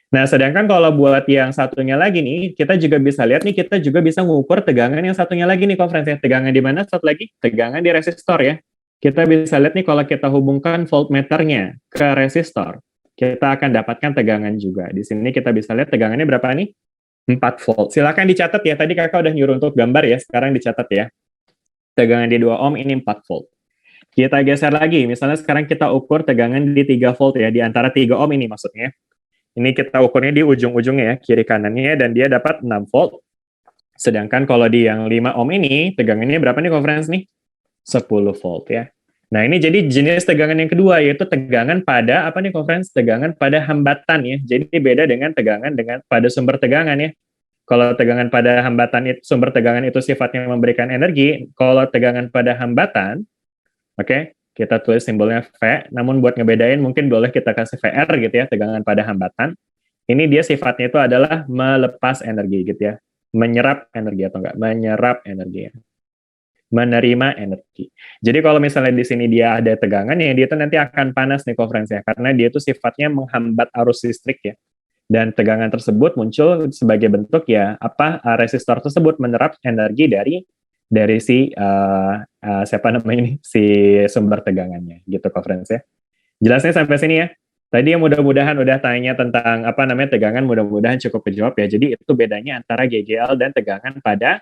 Nah, sedangkan kalau buat yang satunya lagi nih, kita juga bisa lihat nih, kita juga bisa mengukur tegangan yang satunya lagi nih conference ya. Tegangan di mana satu lagi? Tegangan di resistor ya. Kita bisa lihat nih kalau kita hubungkan voltmeternya ke resistor, kita akan dapatkan tegangan juga. Di sini kita bisa lihat tegangannya berapa nih? 4 volt. Silakan dicatat ya. Tadi kakak udah nyuruh untuk gambar ya, sekarang dicatat ya. Tegangan di 2 ohm ini 4 volt. Kita geser lagi, misalnya sekarang kita ukur tegangan di 3 volt ya, di antara 3 ohm ini maksudnya. Ini kita ukurnya di ujung-ujungnya ya, kiri kanannya, dan dia dapat 6 volt. Sedangkan kalau di yang 5 ohm ini, tegangannya berapa nih conference nih? 10 volt ya. Nah ini jadi jenis tegangan yang kedua, yaitu tegangan pada, apa nih conference? Tegangan pada hambatan ya. Jadi beda dengan tegangan pada sumber tegangan ya. Kalau tegangan pada hambatan, sumber tegangan itu sifatnya memberikan energi. Kalau tegangan pada hambatan, oke, kita tulis simbolnya V, namun buat ngebedain mungkin boleh kita kasih VR gitu ya, tegangan pada hambatan. Ini dia sifatnya itu adalah melepas energi gitu ya. Menyerap energi atau enggak? Menyerap energi ya. Menerima energi. Jadi kalau misalnya di sini dia ada tegangan ya, dia itu nanti akan panas nih conference ya, karena dia itu sifatnya menghambat arus listrik ya. Dan tegangan tersebut muncul sebagai bentuk ya, resistor tersebut menyerap energi dari si siapa namanya ini, si sumber tegangannya gitu conference ya. Jelasnya sampai sini ya. Tadi yang mudah-mudahan udah tanya tentang tegangan, mudah-mudahan cukup kejawab ya. Jadi itu bedanya antara GGL dan tegangan pada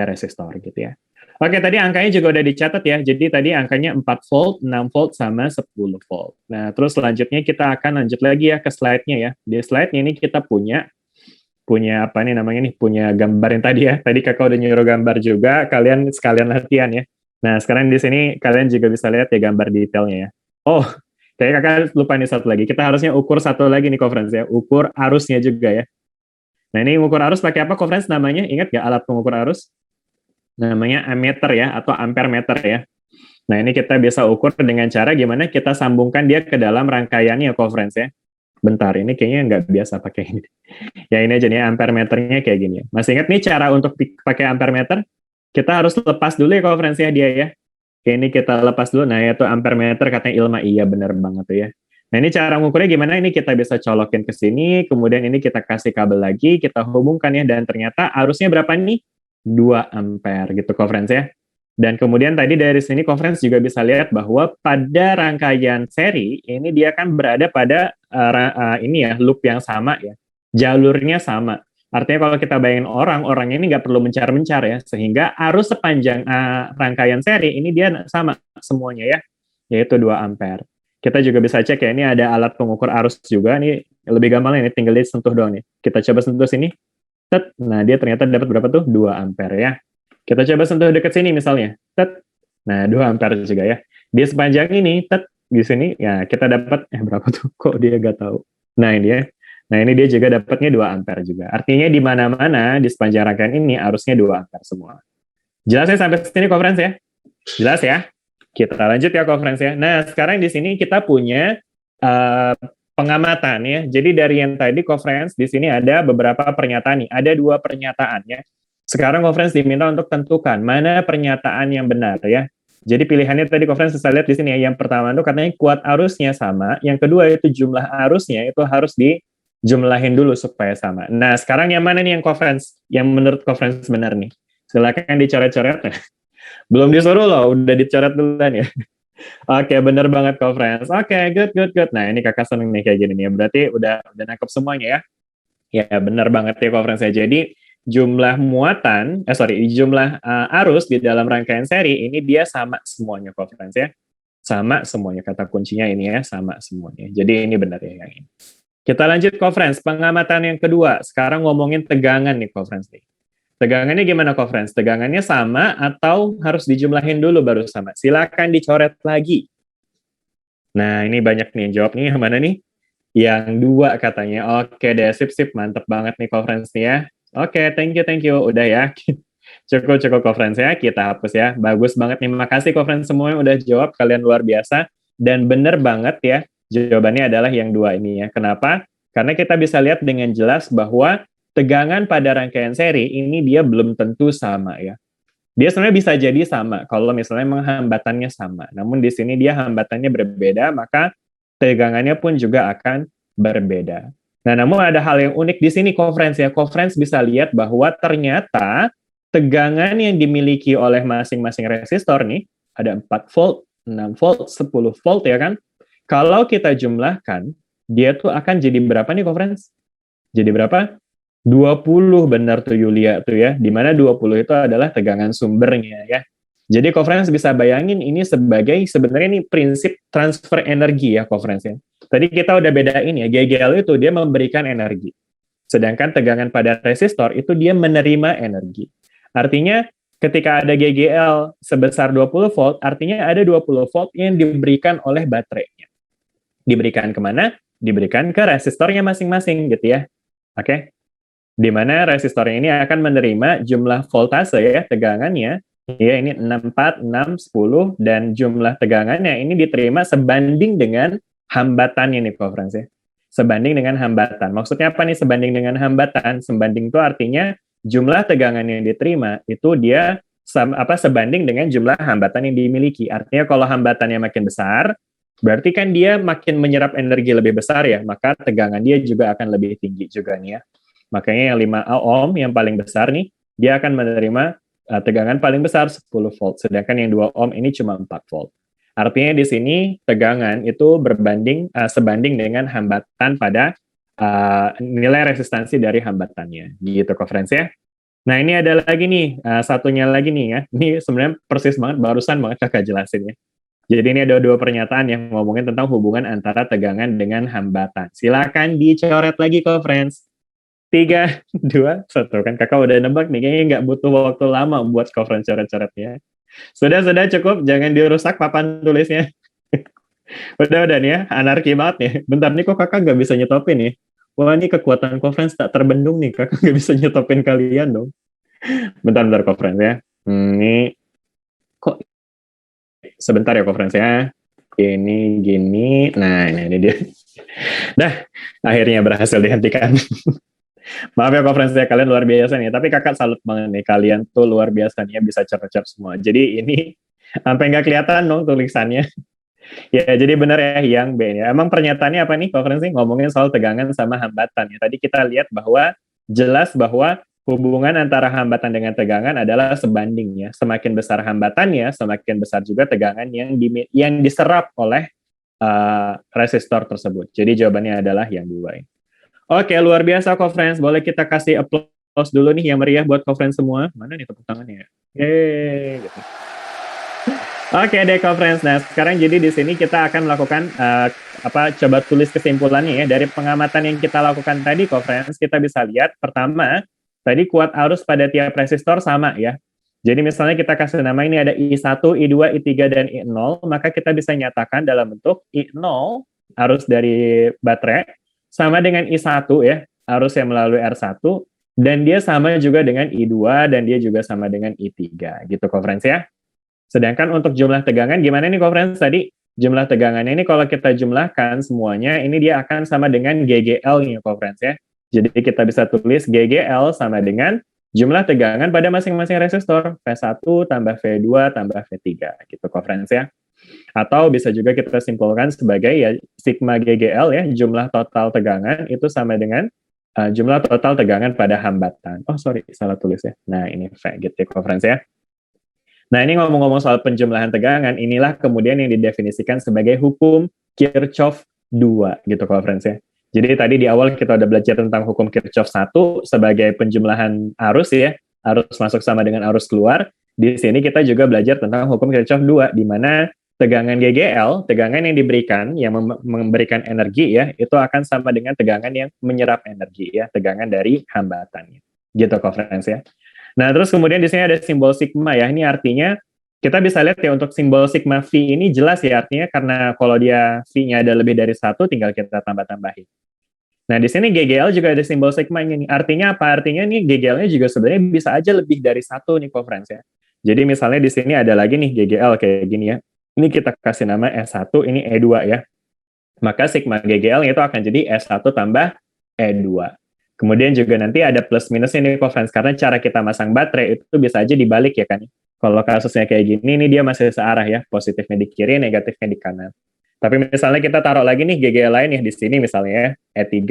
resistor gitu ya. Oke, tadi angkanya juga udah dicatat ya. Jadi tadi angkanya 4 volt, 6 volt, sama 10 volt. Nah, terus selanjutnya kita akan lanjut lagi ya ke slide-nya ya. Di slide-nya ini kita punya punya gambar yang tadi ya. Tadi kakak udah nyuruh gambar juga, kalian sekalian latihan ya. Nah, sekarang di sini kalian juga bisa lihat ya gambar detailnya ya. Oh, kayak kakak lupa nih satu lagi. Kita harusnya ukur satu lagi nih conference ya. Ukur arusnya juga ya. Nah, ini ukur arus pakai apa conference namanya? Ingat nggak alat pengukur arus? Namanya ammeter ya, atau ampere meter ya. Nah, ini kita bisa ukur dengan cara gimana kita sambungkan dia ke dalam rangkaiannya conference ya. Bentar, ini kayaknya nggak biasa pakai ini. Ya ini aja nih, ampere meternya kayak gini. Masih ingat nih cara untuk pakai ampere meter? Kita harus lepas dulu ya conference ya dia ya. Oke, ini kita lepas dulu. Nah, itu ampere meter katanya Ilma. Iya, bener banget tuh ya. Nah, ini cara mengukurnya gimana? Ini kita bisa colokin ke sini, kemudian ini kita kasih kabel lagi, kita hubungkan ya, dan ternyata arusnya berapa nih? 2 ampere gitu conference ya. Dan kemudian tadi dari sini conference juga bisa lihat bahwa pada rangkaian seri ini dia kan berada pada ini ya, loop yang sama ya. Jalurnya sama. Artinya kalau kita bayangin orang ini nggak perlu mencar-mencar ya, sehingga arus sepanjang rangkaian seri ini dia sama semuanya ya, yaitu 2 ampere. Kita juga bisa cek ya, ini ada alat pengukur arus juga, ini lebih gampang ini tinggal disentuh doang nih. Kita coba sentuh sini. Nah, dia ternyata dapat berapa tuh? 2 ampere ya. Kita coba sentuh dekat sini misalnya. Nah, 2 ampere juga ya. Di sepanjang ini, di sini, ya kita dapat, berapa tuh? Kok dia nggak tahu? Nah, ini ya. Nah, ini dia juga dapatnya 2 ampere juga. Artinya di mana-mana, di sepanjang rangkaian ini, arusnya 2 ampere semua. Jelas ya sampai sini conference ya? Jelas ya? Kita lanjut ya conference ya. Nah, sekarang di sini kita punya pengamatan ya. Jadi dari yang tadi conference di sini ada beberapa pernyataan nih. Ada 2 pernyataan ya. Sekarang conference diminta untuk tentukan mana pernyataan yang benar ya. Jadi pilihannya tadi conference bisa lihat di sini ya. Yang pertama itu katanya kuat arusnya sama. Yang kedua itu jumlah arusnya itu harus dijumlahin dulu supaya sama. Nah, sekarang yang mana nih yang conference? Yang menurut conference benar nih. Silakan dicoret-coret. Belum disuruh loh, udah dicoret duluan ya. Oke, bener banget conference. Oke, good. Nah, ini kakak seneng nih kayak gini nih. Berarti udah nangkep semuanya ya. Ya, bener banget ya conference ya. Jadi, jumlah jumlah arus di dalam rangkaian seri ini dia sama semuanya conference ya. Sama semuanya, kata kuncinya ini ya, sama semuanya. Jadi, ini benar ya yang ini. Kita lanjut conference, pengamatan yang kedua. Sekarang ngomongin tegangan nih conference nih. Tegangannya gimana conference? Tegangannya sama atau harus dijumlahin dulu baru sama? Silakan dicoret lagi. Nah, ini banyak nih yang jawab nih. Yang mana nih? Yang 2 katanya. Oke deh, sip. Mantep banget nih conference nih ya. Oke, thank you. Udah ya. Cukup conference ya. Kita hapus ya. Bagus banget nih. Makasih conference semua yang udah jawab. Kalian luar biasa. Dan bener banget ya. Jawabannya adalah yang 2 ini ya. Kenapa? Karena kita bisa lihat dengan jelas bahwa tegangan pada rangkaian seri ini dia belum tentu sama ya. Dia sebenarnya bisa jadi sama kalau misalnya memang hambatannya sama. Namun di sini dia hambatannya berbeda, maka tegangannya pun juga akan berbeda. Nah, namun ada hal yang unik di sini conference ya. Conference bisa lihat bahwa ternyata tegangan yang dimiliki oleh masing-masing resistor nih, ada 4 volt, 6 volt, 10 volt ya kan. Kalau kita jumlahkan, dia tuh akan jadi berapa nih conference? Jadi berapa? 20 benar tuh Yulia tuh ya, di mana 20 itu adalah tegangan sumbernya ya. Jadi conference bisa bayangin ini sebagai sebenarnya ini prinsip transfer energi ya conference ya. Tadi kita udah bedain ya, GGL itu dia memberikan energi. Sedangkan tegangan pada resistor itu dia menerima energi. Artinya ketika ada GGL sebesar 20 volt, artinya ada 20 volt yang diberikan oleh baterainya. Diberikan kemana? Diberikan ke resistornya masing-masing gitu ya. Oke. Di mana resistornya ini akan menerima jumlah voltase ya, tegangannya, ya ini 64, 6, 10, dan jumlah tegangannya ini diterima sebanding dengan hambatannya nih conference ya. Sebanding dengan hambatan. Maksudnya apa nih sebanding dengan hambatan? Sebanding itu artinya jumlah tegangan yang diterima itu dia sebanding dengan jumlah hambatan yang dimiliki. Artinya kalau hambatannya makin besar, berarti kan dia makin menyerap energi lebih besar ya, maka tegangan dia juga akan lebih tinggi juga nih ya. Makanya yang 5 ohm yang paling besar nih, dia akan menerima tegangan paling besar 10 volt. Sedangkan yang 2 ohm ini cuma 4 volt. Artinya di sini tegangan itu sebanding dengan hambatan pada nilai resistansi dari hambatannya. Gitu conference ya. Nah ini ada lagi nih, satunya lagi nih ya. Ini sebenarnya persis banget, barusan banget kakak jelasin ya. Jadi ini ada 2 pernyataan yang ngomongin tentang hubungan antara tegangan dengan hambatan. Silakan dicoret lagi conference. 3, 2, 1. Kan kakak udah nebak nih, kayaknya nggak butuh waktu lama buat conference coret-coretnya. Sudah cukup, jangan dirusak papan tulisnya. udah nih ya, anarki banget nih. Bentar nih kok kakak nggak bisa nyetopin nih. Wah ini kekuatan conference tak terbendung nih, kakak nggak bisa nyetopin kalian dong. Bentar conference ya. Ini kok sebentar ya conference ya. Ini gini, nah ini dia. Dah, akhirnya berhasil dihentikan. Maaf ya conference ya, kalian luar biasa nih. Tapi kakak salut banget nih, kalian tuh luar biasa nih, bisa cepet-cepet semua. Jadi ini sampai nggak kelihatan dong tulisannya. Ya, jadi benar ya yang B ya. Emang pernyataannya apa nih conference ngomongin soal tegangan sama hambatan ya. Tadi kita lihat bahwa jelas bahwa hubungan antara hambatan dengan tegangan adalah sebanding ya. Semakin besar hambatannya, semakin besar juga tegangan yang diserap oleh resistor tersebut. Jadi jawabannya adalah yang 2 ini. Oke, luar biasa conference. Boleh kita kasih applause dulu nih yang meriah buat conference semua. Mana nih tepuk tangannya? Yeay. Gitu. Oke deh conference. Nah, sekarang jadi di sini kita akan melakukan coba tulis kesimpulannya ya. Dari pengamatan yang kita lakukan tadi conference, kita bisa lihat pertama, tadi kuat arus pada tiap resistor sama ya. Jadi misalnya kita kasih nama ini ada I1, I2, I3, dan I0, maka kita bisa nyatakan dalam bentuk I0 arus dari baterai sama dengan I1 ya, arus yang melalui R1, dan dia sama juga dengan I2, dan dia juga sama dengan I3, gitu conference ya. Sedangkan untuk jumlah tegangan, gimana nih conference tadi? Jumlah tegangannya ini kalau kita jumlahkan semuanya, ini dia akan sama dengan GGL nih conference ya. Jadi kita bisa tulis GGL sama dengan jumlah tegangan pada masing-masing resistor, V1 tambah V2 tambah V3, gitu conference ya. Atau bisa juga kita simpulkan sebagai ya sigma GGL ya, jumlah total tegangan itu sama dengan jumlah total tegangan pada hambatan. Oh sorry, salah tulis ya. Nah ini V gitu conference ya. Nah ini ngomong-ngomong soal penjumlahan tegangan, inilah kemudian yang didefinisikan sebagai hukum Kirchhoff 2 gitu conference ya. Jadi tadi di awal kita udah belajar tentang hukum Kirchhoff 1 sebagai penjumlahan arus ya, arus masuk sama dengan arus keluar. Di sini kita juga belajar tentang hukum Kirchhoff 2 di mana tegangan GGL, tegangan yang diberikan, yang memberikan energi ya, itu akan sama dengan tegangan yang menyerap energi ya, tegangan dari hambatannya. Gitu conference ya. Nah, terus kemudian di sini ada simbol sigma ya, ini artinya kita bisa lihat ya untuk simbol sigma V ini jelas ya artinya karena kalau dia V-nya ada lebih dari 1, tinggal kita tambah-tambahin. Nah, di sini GGL juga ada simbol sigma ini. Artinya apa? Artinya nih GGL-nya juga sebenarnya bisa aja lebih dari 1 nih conference ya. Jadi misalnya di sini ada lagi nih GGL kayak gini ya. Ini kita kasih nama S1, ini E2 ya. Maka sigma GGL itu akan jadi S1 tambah E2. Kemudian juga nanti ada plus minusnya nih kok friends, karena cara kita masang baterai itu bisa aja dibalik ya kan. Kalau kasusnya kayak gini, ini dia masih searah ya, positifnya di kiri, negatifnya di kanan. Tapi misalnya kita taruh lagi nih GGL lain ya di sini misalnya ya, E3,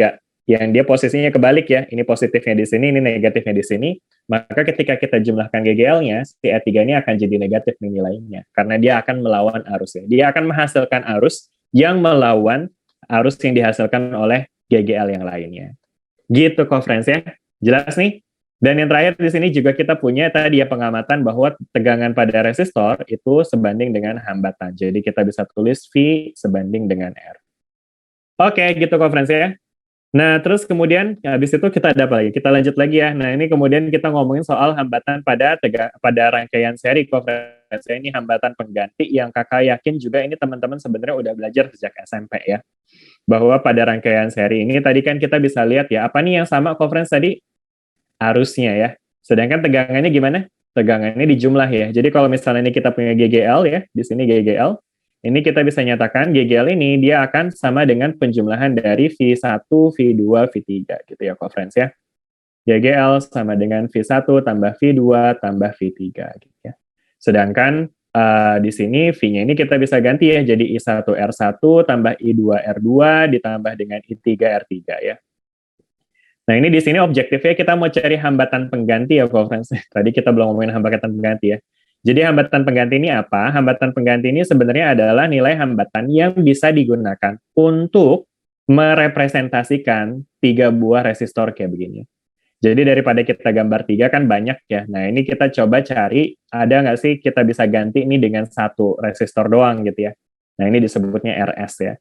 yang dia posisinya kebalik ya, ini positifnya di sini, ini negatifnya di sini, maka ketika kita jumlahkan GGL-nya, si E3 ini akan jadi negatif nih nilainya, karena dia akan melawan arus ya. Dia akan menghasilkan arus yang melawan arus yang dihasilkan oleh GGL yang lainnya. Gitu kok friends ya. Jelas nih? Dan yang terakhir di sini juga kita punya tadi ya pengamatan bahwa tegangan pada resistor itu sebanding dengan hambatan. Jadi kita bisa tulis V sebanding dengan R. Oke, gitu kok friends ya. Nah, terus kemudian habis itu kita ada apa lagi? Kita lanjut lagi ya. Nah, ini kemudian kita ngomongin soal hambatan pada rangkaian seri kok friends ya. Ini hambatan pengganti yang kakak yakin juga ini teman-teman sebenarnya udah belajar sejak SMP ya. Bahwa pada rangkaian seri ini tadi kan kita bisa lihat ya, apa nih yang sama conference tadi? Arusnya ya. Sedangkan tegangannya gimana? Tegangannya dijumlah ya. Jadi kalau misalnya ini kita punya GGL ya, di sini GGL, ini kita bisa nyatakan GGL ini dia akan sama dengan penjumlahan dari V1, V2, V3 gitu ya conference ya. GGL sama dengan V1 tambah V2 tambah V3 gitu ya. Sedangkan di sini V-nya ini kita bisa ganti ya, jadi I1R1 tambah I2R2 ditambah dengan I3R3 ya. Nah ini di sini objektifnya kita mau cari hambatan pengganti ya conference. Tadi kita belum ngomongin hambatan pengganti ya. Jadi hambatan pengganti ini apa? Hambatan pengganti ini sebenarnya adalah nilai hambatan yang bisa digunakan untuk merepresentasikan 3 buah resistor kayak begini. Jadi daripada kita gambar 3 kan banyak ya. Nah ini kita coba cari ada nggak sih kita bisa ganti ini dengan 1 resistor doang gitu ya. Nah ini disebutnya RS ya.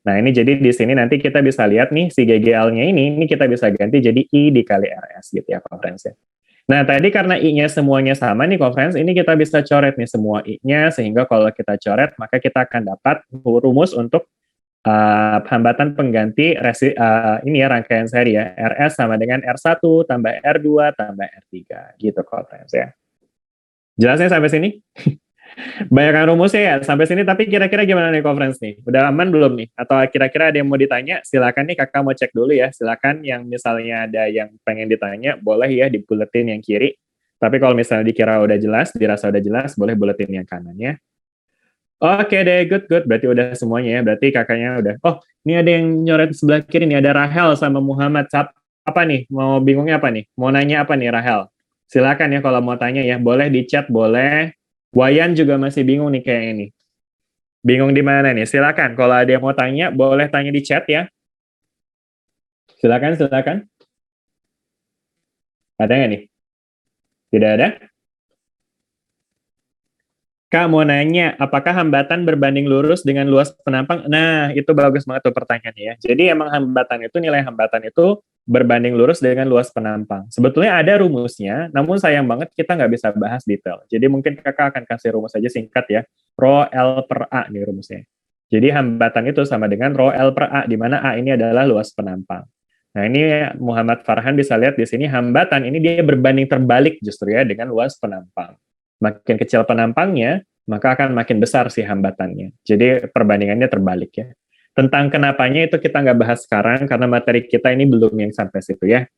Nah ini jadi di sini nanti kita bisa lihat nih si GGL-nya ini kita bisa ganti jadi I dikali RS gitu ya conference ya. Nah tadi karena I-nya semuanya sama nih conference, ini kita bisa coret nih semua I-nya sehingga kalau kita coret maka kita akan dapat rumus untuk hambatan pengganti ini ya rangkaian seri ya, RS sama dengan R1 tambah R2 tambah R3 gitu conference ya. Jelasnya sampai sini? Banyakan rumusnya ya sampai sini, tapi kira-kira gimana nih conference nih? Udah aman belum nih? Atau kira-kira ada yang mau ditanya? Silakan nih kakak mau cek dulu ya. Silakan yang misalnya ada yang pengen ditanya, boleh ya di buletin yang kiri. Tapi kalau misalnya dikira udah jelas, dirasa udah jelas, boleh buletin yang kanan ya. Oke deh, good. Berarti udah semuanya ya. Berarti kakaknya udah. Oh, ini ada yang nyoret sebelah kiri nih. Ada Rahel sama Muhammad. Apa nih? Mau bingungnya apa nih? Mau nanya apa nih Rahel? Silakan ya kalau mau tanya ya. Boleh di chat, boleh. Wayan juga masih bingung nih kayak ini. Bingung di mana nih? Silakan. Kalau ada yang mau tanya, boleh tanya di chat ya. Silakan. Ada nggak nih? Tidak ada? Kak mau nanya, apakah hambatan berbanding lurus dengan luas penampang? Nah, itu bagus banget tuh pertanyaannya ya. Jadi emang hambatan itu, nilai hambatan itu berbanding lurus dengan luas penampang. Sebetulnya ada rumusnya, namun sayang banget kita nggak bisa bahas detail. Jadi mungkin kakak akan kasih rumus aja singkat ya. Rho L per A nih rumusnya. Jadi hambatan itu sama dengan Rho L per A, di mana A ini adalah luas penampang. Nah ini Muhammad Farhan bisa lihat di sini hambatan ini dia berbanding terbalik justru ya dengan luas penampang. Makin kecil penampangnya, maka akan makin besar si hambatannya. Jadi perbandingannya terbalik ya. Tentang kenapanya itu kita nggak bahas sekarang, karena materi kita ini belum yang sampai situ ya.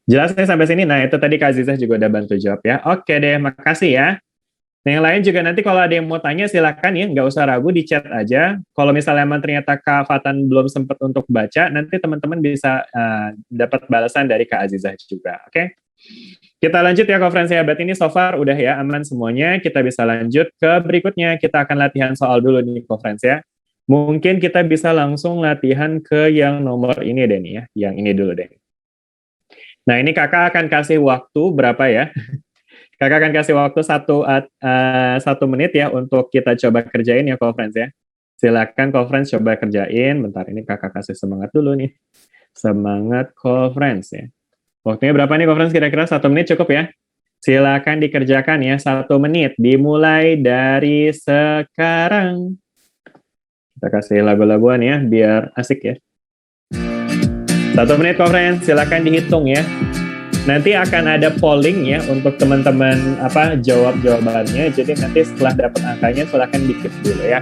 Jelasnya sampai sini? Nah itu tadi Kak Azizah juga udah bantu jawab ya. Oke deh, makasih ya. Nah yang lain juga nanti kalau ada yang mau tanya silakan ya, nggak usah ragu di chat aja. Kalau misalnya emang ternyata Kak Fatan belum sempat untuk baca, nanti teman-teman bisa dapat balasan dari Kak Azizah juga. Oke? Kita lanjut ya conference ya, berarti ini so far udah ya aman semuanya, kita bisa lanjut ke berikutnya, kita akan latihan soal dulu nih conference ya. Mungkin kita bisa langsung latihan ke yang nomor ini deh nih ya, yang ini dulu deh. Nah ini kakak akan kasih waktu berapa ya? Kakak akan kasih waktu 1 menit ya untuk kita coba kerjain ya conference ya. Silakan conference coba kerjain, bentar ini kakak kasih semangat dulu nih. Semangat conference ya. Waktunya berapa nih conference kira-kira? 1 menit cukup ya? Silakan dikerjakan ya, 1 menit. Dimulai dari sekarang. Kita kasih lagu-laguan ya, biar asik ya. 1 menit conference, silakan dihitung ya. Nanti akan ada polling ya untuk teman-teman jawab jawabannya. Jadi nanti setelah dapat angkanya silakan dikit dulu ya.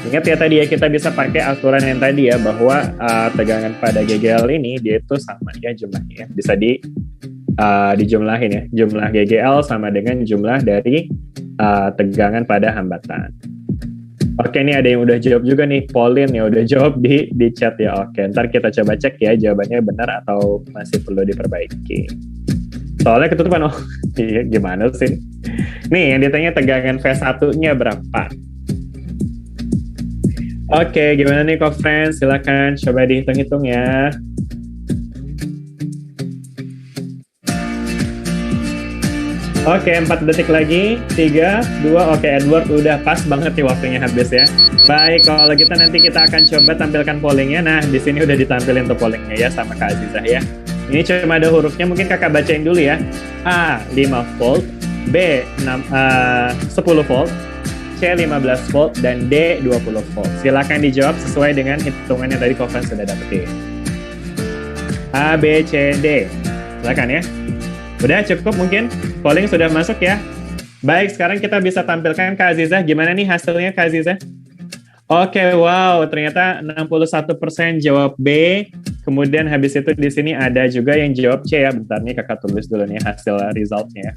Ingat ya tadi ya, kita bisa pakai aturan yang tadi ya, bahwa tegangan pada GGL ini dia itu sama ya jumlahnya ya. Bisa dijumlahin ya. Jumlah GGL sama dengan jumlah dari tegangan pada hambatan. Oke, ini ada yang udah jawab juga nih, Pauline ya udah jawab di chat ya. Oke, ntar kita coba cek ya jawabannya benar atau masih perlu diperbaiki. Soalnya ketutupan, iya gimana sih? Nih yang ditanya tegangan V1-nya berapa? Oke, gimana nih friends? Silakan coba dihitung-hitung ya. Oke, 4 detik lagi. 3, 2, oke Edward udah pas banget nih waktunya habis ya. Baik, kalau gitu nanti kita akan coba tampilkan pollingnya. Nah, di sini udah ditampilin tuh pollingnya ya sama Kak Azizah ya. Ini cuma ada hurufnya, mungkin kakak bacain dulu ya. A, 5 volt, B, 10 volt, C, 15 volt, dan D, 20 volt. Silakan dijawab sesuai dengan hitungan yang tadi Kofran sudah dapetin. A, B, C, D. Silakan ya. Udah cukup mungkin? Polling sudah masuk ya? Baik, sekarang kita bisa tampilkan Kak Azizah. Gimana nih hasilnya Kak Azizah? Oke, wow, ternyata 61% jawab B. Kemudian habis itu di sini ada juga yang jawab C ya. Bentar nih kakak tulis dulu nih hasil resultnya ya.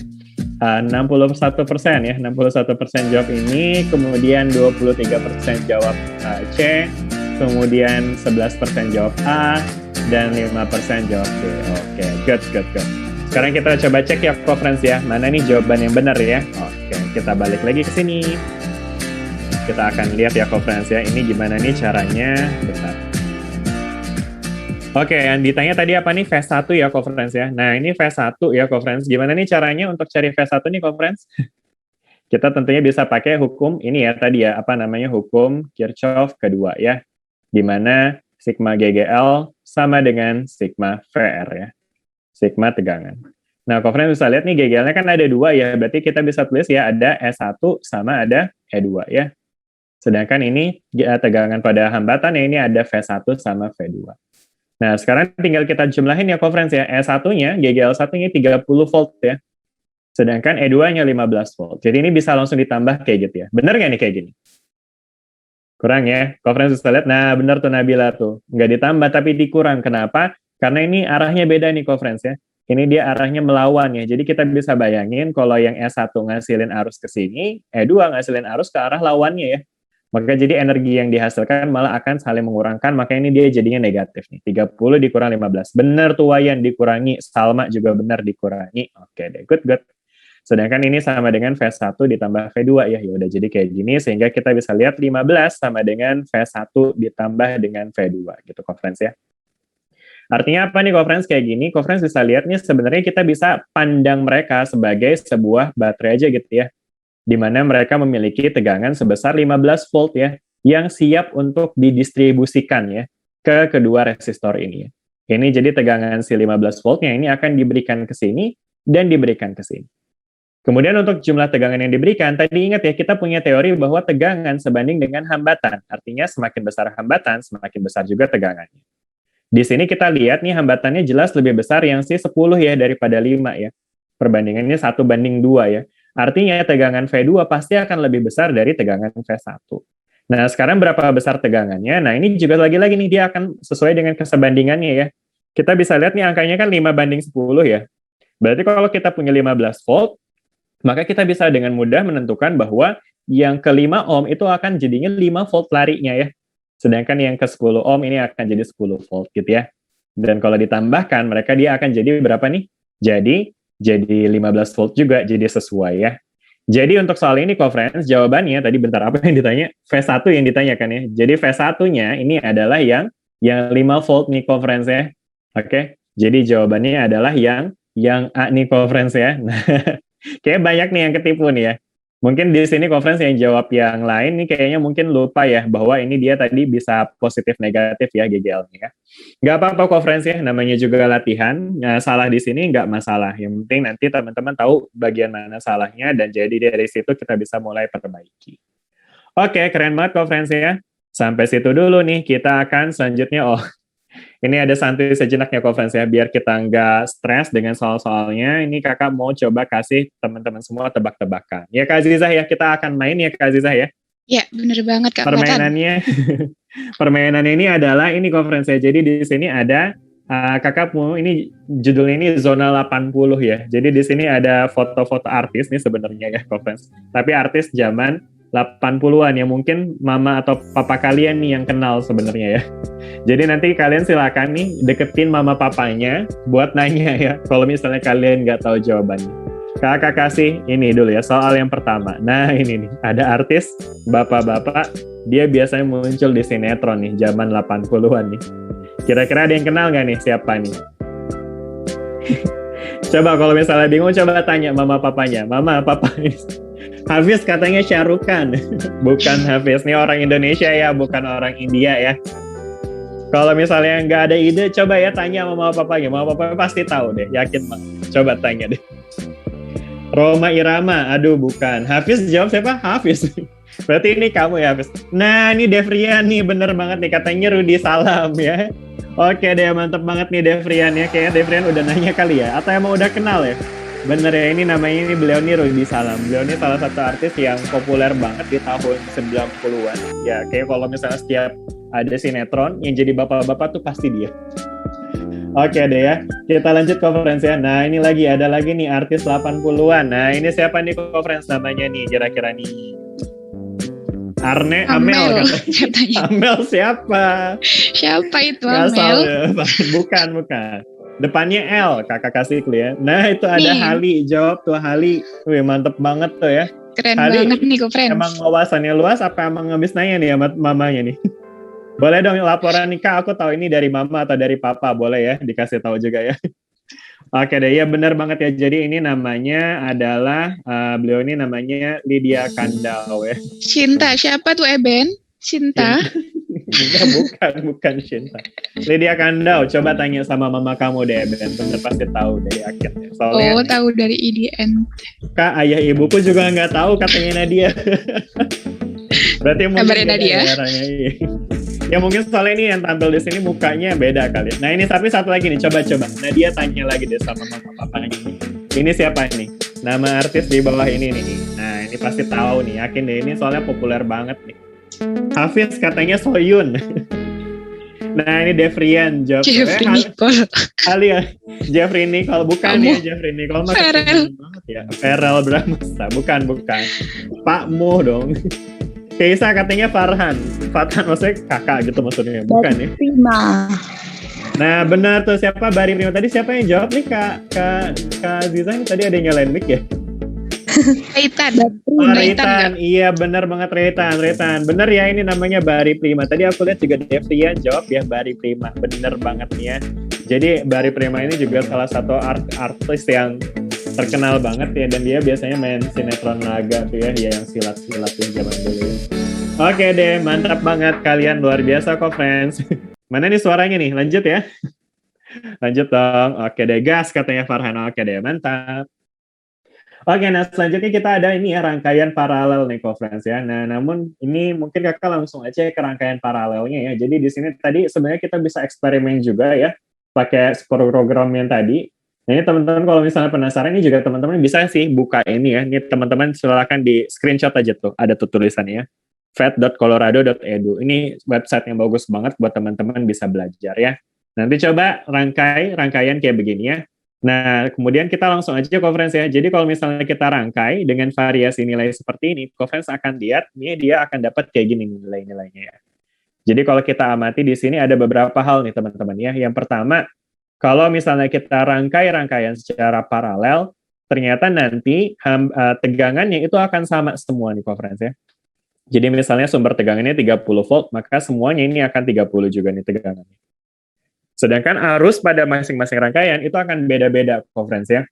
61% ya, 61% jawab ini, kemudian 23% jawab C, kemudian 11% jawab A, dan 5% jawab B. Oke, good. Sekarang kita coba cek ya conference ya, mana nih jawaban yang benar ya. Oke, kita balik lagi ke sini. Kita akan lihat ya conference ya, ini gimana nih caranya. Bentar. Oke, yang ditanya tadi apa nih V1 ya conference ya. Nah, ini V1 ya conference. Gimana nih caranya untuk cari V1 nih conference? Kita tentunya bisa pakai hukum ini ya tadi ya, apa namanya hukum Kirchhoff kedua ya. Di mana sigma GGL sama dengan sigma VR ya. Sigma tegangan. Nah, conference bisa lihat nih GGL-nya kan ada 2 ya. Berarti kita bisa tulis ya ada E1 sama ada E2 ya. Sedangkan ini tegangan pada hambatan ya, ini ada V1 sama V2. Nah, sekarang tinggal kita jumlahin ya conference ya. E1-nya, GGL1-nya 30 volt ya. Sedangkan E2-nya 15 volt. Jadi ini bisa langsung ditambah kayak gitu ya. Bener nggak nih kayak gini? Kurang ya. Conference bisa lihat. Nah, bener tuh Nabila tuh. Nggak ditambah tapi dikurang. Kenapa? Karena ini arahnya beda nih conference ya. Ini dia arahnya melawan ya. Jadi kita bisa bayangin kalau yang E1 ngasilin arus ke sini, E2 ngasilin arus ke arah lawannya ya. Maka jadi energi yang dihasilkan malah akan saling mengurangkan, maka ini dia jadinya negatif nih. 30 dikurang 15. Benar tuh Wayan dikurangi, Salma juga benar dikurangi. Oke deh, good. Sedangkan ini sama dengan V1 ditambah V2 ya. Ya udah jadi kayak gini sehingga kita bisa lihat 15 sama dengan V1 ditambah dengan V2 gitu conference ya. Artinya apa nih conference kayak gini? Conference bisa lihat nih sebenarnya kita bisa pandang mereka sebagai sebuah baterai aja gitu ya. Di mana mereka memiliki tegangan sebesar 15 volt ya, yang siap untuk didistribusikan ya ke kedua resistor ini. Ini jadi tegangan si 15 voltnya ini akan diberikan ke sini dan diberikan ke sini. Kemudian untuk jumlah tegangan yang diberikan, tadi ingat ya kita punya teori bahwa tegangan sebanding dengan hambatan. Artinya semakin besar hambatan, semakin besar juga tegangannya. Di sini kita lihat nih hambatannya jelas lebih besar yang si 10 ya daripada 5 ya. Perbandingannya 1:2 ya. Artinya tegangan V2 pasti akan lebih besar dari tegangan V1. Nah, sekarang berapa besar tegangannya? Nah, ini juga lagi-lagi nih dia akan sesuai dengan kesebandingannya ya. Kita bisa lihat nih angkanya kan 5:10 ya. Berarti kalau kita punya 15 volt, maka kita bisa dengan mudah menentukan bahwa yang ke 5 ohm itu akan jadinya 5 volt larinya ya. Sedangkan yang ke 10 ohm ini akan jadi 10 volt gitu ya. Dan kalau ditambahkan, mereka dia akan jadi berapa nih? Jadi 15 volt juga, jadi sesuai ya. Jadi untuk soal ini conference, jawabannya tadi bentar apa yang ditanya? V1 yang ditanyakan ya. Jadi V1-nya ini adalah yang 5 volt nih conference ya. Oke. Jadi jawabannya adalah yang A nih conference ya. Nah, kayak banyak nih yang ketipu nih ya. Mungkin di sini conference yang jawab yang lain nih kayaknya mungkin lupa ya bahwa ini dia tadi bisa positif negatif ya GGL-nya ya. Nggak apa-apa conference ya, namanya juga latihan. Nah, salah di sini nggak masalah. Yang penting nanti teman-teman tahu bagian mana salahnya dan jadi dari situ kita bisa mulai perbaiki. Oke, keren banget conference ya. Sampai situ dulu nih, kita akan selanjutnya ini ada santai sejenaknya conference ya, biar kita nggak stres dengan soal-soalnya. Ini kakak mau coba kasih teman-teman semua tebak-tebakan. Ya Kak Azizah ya, kita akan main ya Kak Azizah ya. Ya, bener banget Kak Fatan. Permainannya ini adalah ini conference ya. Jadi di sini ada kakakmu ini judulnya ini zona 80 ya. Jadi di sini ada foto-foto artis nih sebenarnya ya conference. Tapi artis zaman 80-an yang mungkin mama atau papa kalian nih yang kenal sebenarnya ya. Jadi nanti kalian silakan nih deketin mama papanya buat nanya ya. Kalau misalnya kalian nggak tahu jawabannya. Kakak kasih ini dulu ya soal yang pertama. Nah ini nih ada artis bapak-bapak dia biasanya muncul di sinetron nih zaman 80-an nih. Kira-kira ada yang kenal nggak nih siapa nih? Coba kalau misalnya bingung coba tanya mama papanya. Mama papa Hafiz katanya Syarukan. Bukan Hafiz nih orang Indonesia ya, bukan orang India ya. Kalau misalnya nggak ada ide coba ya tanya mama papanya. Mama papanya pasti tahu deh, yakin banget. Coba tanya deh. Roma Irama, aduh bukan. Hafiz jawab siapa? Hafiz. Berarti ini kamu ya Hafiz. Nah ini Devrian nih, bener banget nih. Katanya Rudi Salam ya. Oke deh, mantep banget nih Devrian ya. Kayaknya Devrian udah nanya kali ya. Atau emang udah kenal ya? Bener ya, ini namanya beliau nih Rudi Salam. Beliau ini salah satu artis yang populer banget di tahun 90-an. Ya kayak kalau misalnya setiap ada sinetron yang jadi bapak-bapak tuh pasti dia. Oke deh ya, kita lanjut conference ya. Nah ini lagi, ada lagi nih artis 80-an. Nah ini siapa nih conference namanya nih kira-kira nih? Amel katanya. Amel siapa? Siapa itu Amel? Amel? Bukan. Depannya L, kakak kasih clue ya. Nah itu ada nih. Hali, jawab tuh Hali. Wih mantep banget tuh ya. Keren Hali, banget nih conference. Emang wawasannya luas apa emang habis nanya nih sama mamanya nih? Boleh dong laporan nih Kak, aku tahu ini dari mama atau dari papa, boleh ya dikasih tahu juga ya. Oke deh, ya benar banget ya. Jadi ini namanya adalah, beliau ini namanya Lydia Kandau ya. Cinta, siapa tuh Eben? Cinta? bukan Cinta. Lydia Kandau, coba tanya sama mama kamu deh Eben, bener pasti tahu dari akhirnya. Soalnya, tahu dari IDN. Kak, ayah ibuku juga nggak tahu katanya Nadia. Berarti mungkin Nadia. Ya mungkin soalnya ini yang tampil di sini mukanya beda kali. Nah ini tapi satu lagi nih, coba. Nah dia tanya lagi deh sama mama papanya. Ini siapa nih? Nama artis di bawah ini nih. Nah ini pasti tahu nih, yakin deh ini soalnya populer banget nih. Hafiz katanya Soyun. Nah ini Devrian jawab. Jeffrey Nicole. Ya. Jeffrey Nicole bukan ya Jeffrey Nicole mah Farel. Ya. Farel Bramasta bukan. Pak Mo dong. Keisa katanya Farhan maksudnya kakak gitu maksudnya, bukan ya? Prima. Nah benar tuh, siapa Bari Prima tadi, siapa yang jawab nih Kak Ziza tadi ada yang nyalain mic ya? Reitan. Iya benar banget Reitan. Bener ya ini namanya Bari Prima. Tadi aku lihat juga Devrian jawab ya Bari Prima. Bener banget nih ya. Jadi Bari Prima ini juga salah satu artis yang terkenal banget ya, dan dia biasanya main sinetron naga tuh ya yang silat-silat yang zaman dulu ya. Oke deh, mantap banget kalian, luar biasa kok friends. Mana nih suaranya nih, lanjut ya. Lanjut dong. Oke deh, gas katanya Farhan. Oke deh, mantap. Oke, nah selanjutnya kita ada ini ya rangkaian paralel nih friends ya. Nah, namun ini mungkin kakak langsung aja ke rangkaian paralelnya ya. Jadi di sini tadi sebenarnya kita bisa eksperimen juga ya, pakai program yang tadi. Nah ini teman-teman kalau misalnya penasaran, ini juga teman-teman bisa sih buka ini ya. Ini teman-teman silakan di screenshot aja tuh, ada tuh tulisannya ya. fed.colorado.edu. Ini website yang bagus banget buat teman-teman bisa belajar ya. Nanti coba rangkaian kayak begini ya. Nah kemudian kita langsung aja conference ya. Jadi kalau misalnya kita rangkai dengan variasi nilai seperti ini, conference akan lihat ini dia akan dapat kayak gini nilai-nilainya ya. Jadi kalau kita amati di sini ada beberapa hal nih teman-teman ya. Yang pertama, kalau misalnya kita rangkaian secara paralel, ternyata nanti tegangannya itu akan sama semua nih conference ya. Jadi misalnya sumber tegangannya 30 volt, maka semuanya ini akan 30 juga nih tegangannya. Sedangkan arus pada masing-masing rangkaian itu akan beda-beda conference ya.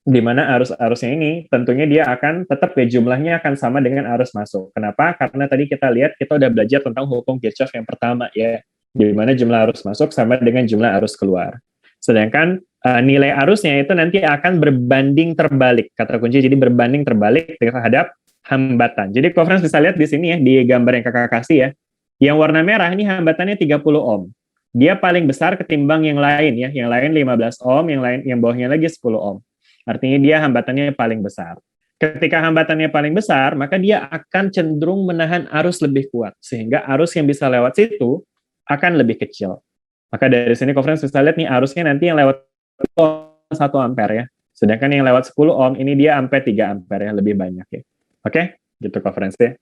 Di mana arusnya ini tentunya dia akan tetap ya jumlahnya akan sama dengan arus masuk. Kenapa? Karena tadi kita lihat kita udah belajar tentang hukum Kirchhoff yang pertama ya. Di mana jumlah arus masuk sama dengan jumlah arus keluar. Sedangkan nilai arusnya itu nanti akan berbanding terbalik, kata kunci, jadi berbanding terbalik terhadap hambatan. Jadi conference bisa lihat di sini ya, di gambar yang kakak kasih ya. Yang warna merah ini hambatannya 30 ohm. Dia paling besar ketimbang yang lain ya, yang lain 15 ohm, yang bawahnya lagi 10 ohm. Artinya dia hambatannya paling besar. ketika hambatannya paling besar, maka dia akan cenderung menahan arus lebih kuat, sehingga arus yang bisa lewat situ akan lebih kecil. Maka dari sini conference bisa lihat nih, arusnya nanti yang lewat 1 ampere ya. Sedangkan yang lewat 10 ohm, ini dia sampai 3 ampere ya, lebih banyak ya. Oke, gitu conference ya.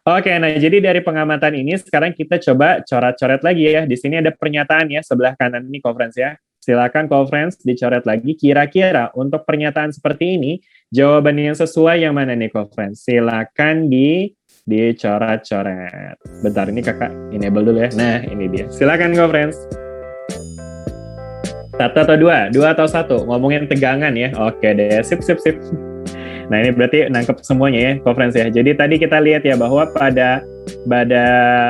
Oke, nah jadi dari pengamatan ini, sekarang kita coba coret-coret lagi ya. Di sini ada pernyataan ya, sebelah kanan ini conference ya. Silakan conference dicoret lagi, kira-kira untuk pernyataan seperti ini, jawaban yang sesuai yang mana nih conference? Silakan dicoret-coret. Bentar, ini kakak enable dulu ya. Nah, ini dia. Silakan conference. 1 atau 2? 2 atau 1? Ngomongin tegangan ya. Oke deh, sip. Nah, ini berarti nangkep semuanya ya, conference ya. Jadi tadi kita lihat ya bahwa pada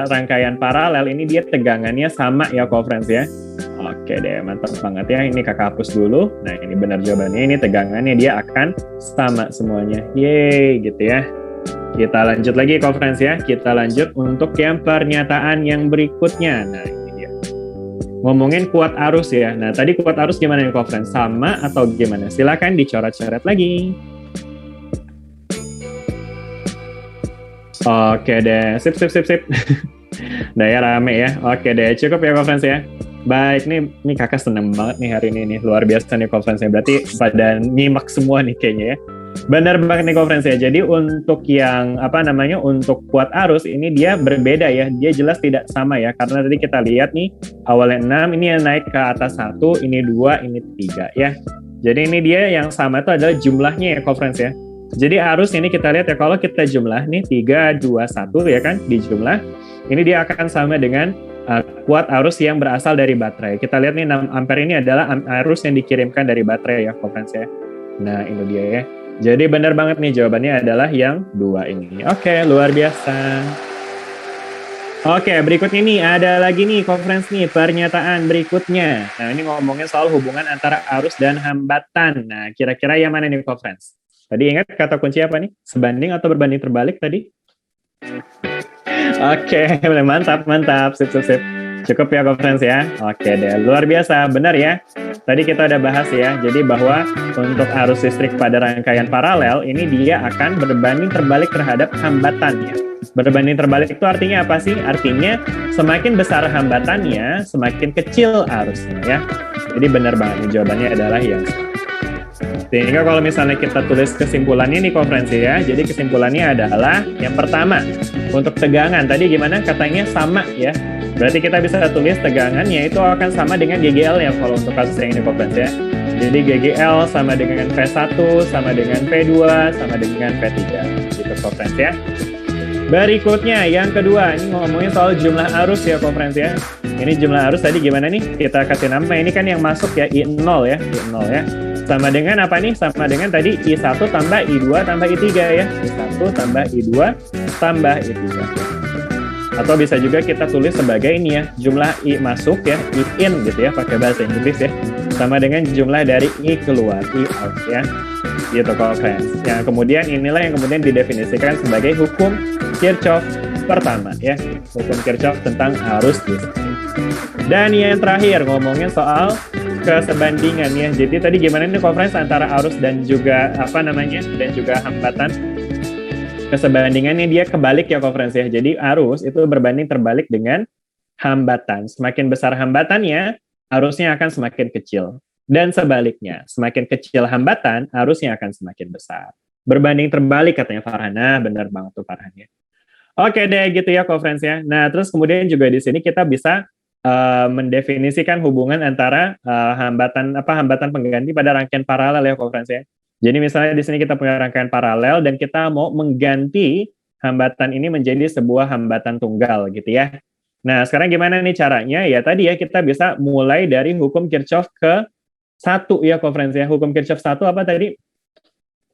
rangkaian paralel ini dia tegangannya sama ya, conference ya. Oke deh, mantap banget ya. Ini kakak hapus dulu. Nah, ini benar jawabannya. Ini tegangannya dia akan sama semuanya. Yeay, gitu ya. Kita lanjut lagi conference ya. Kita lanjut untuk yang pernyataan yang berikutnya. Nah, ini dia. Ngomongin kuat arus ya. Nah, tadi kuat arus gimana nih conference? Sama atau gimana? Silakan dicoret-coret lagi. Oke deh, sip. Nah ya, rame ya. Oke deh, cukup ya conference ya. Baik, nih kakak seneng banget nih hari ini nih. Luar biasa nih conference-nya. Berarti pada nyimak semua nih kayaknya ya. Benar banget nih conference ya. Jadi untuk yang untuk kuat arus ini dia berbeda ya. Dia jelas tidak sama ya. Karena tadi kita lihat nih awalnya 6, ini yang naik ke atas 1, ini 2, ini 3 ya. Jadi ini dia yang sama itu adalah jumlahnya ya conference ya. Jadi arus ini kita lihat ya, kalau kita jumlah nih 3, 2, 1 ya kan, dijumlah, ini dia akan sama dengan kuat arus yang berasal dari baterai. Kita lihat nih 6 ampere ini adalah arus yang dikirimkan dari baterai ya, conference ya. Nah, ini dia ya. Jadi benar banget nih jawabannya adalah yang 2 ini. Oke, luar biasa. Oke, berikutnya nih ada lagi nih conference nih, pernyataan berikutnya. Nah, ini ngomongin soal hubungan antara arus dan hambatan. Nah, kira-kira yang mana nih conference? Tadi ingat kata kunci apa nih? Sebanding atau berbanding terbalik tadi? Oke, mantap. Sip. Cukup ya conference ya. Oke deh, luar biasa. Benar ya. Tadi kita udah bahas ya. Jadi bahwa untuk arus listrik pada rangkaian paralel, ini dia akan berbanding terbalik terhadap hambatannya. Berbanding terbalik itu artinya apa sih? Artinya semakin besar hambatannya, semakin kecil arusnya ya. Jadi benar banget jawabannya adalah yang sehingga kalau misalnya kita tulis kesimpulannya nih conference ya, jadi kesimpulannya adalah yang pertama, untuk tegangan, tadi gimana katanya sama ya, berarti kita bisa tulis tegangannya itu akan sama dengan GGL ya kalau untuk kasus yang ini conference ya. Jadi GGL sama dengan V1, sama dengan V2, sama dengan V3, gitu conference ya. Berikutnya, yang kedua, ini ngomongin soal jumlah arus ya conference ya. Ini jumlah arus tadi gimana nih? Kita kasih nama, ini kan yang masuk ya, I0 ya, I0 ya. Sama dengan apa nih? Sama dengan tadi I1 tambah I2 tambah I3 ya. I1 tambah I2 tambah I3. Atau bisa juga kita tulis sebagai ini ya, jumlah I masuk ya, I in gitu ya, pakai bahasa Inggris ya. Sama dengan jumlah dari I keluar, I out ya. Gitu conference. Yang kemudian inilah yang kemudian didefinisikan sebagai hukum Kirchhoff pertama ya. Hukum Kirchhoff tentang arus listrik. Dan yang terakhir ngomongin soal kesebandingan ya. Jadi tadi gimana nih conference antara arus dan juga dan juga hambatan. Kesebandingannya dia kebalik ya conference ya. Jadi arus itu berbanding terbalik dengan hambatan. Semakin besar hambatannya, arusnya akan semakin kecil. Dan sebaliknya, semakin kecil hambatan, arusnya akan semakin besar. Berbanding terbalik katanya Farhan. Nah, benar banget tuh Farhan ya. Oke deh gitu ya conference ya. Nah, terus kemudian juga di sini kita bisa mendefinisikan hubungan antara hambatan pengganti pada rangkaian paralel ya conference ya. Jadi misalnya di sini kita punya rangkaian paralel dan kita mau mengganti hambatan ini menjadi sebuah hambatan tunggal gitu ya. Nah, sekarang gimana nih caranya? Ya tadi ya kita bisa mulai dari hukum Kirchhoff ke 1 ya conference ya. Hukum Kirchhoff 1 apa tadi?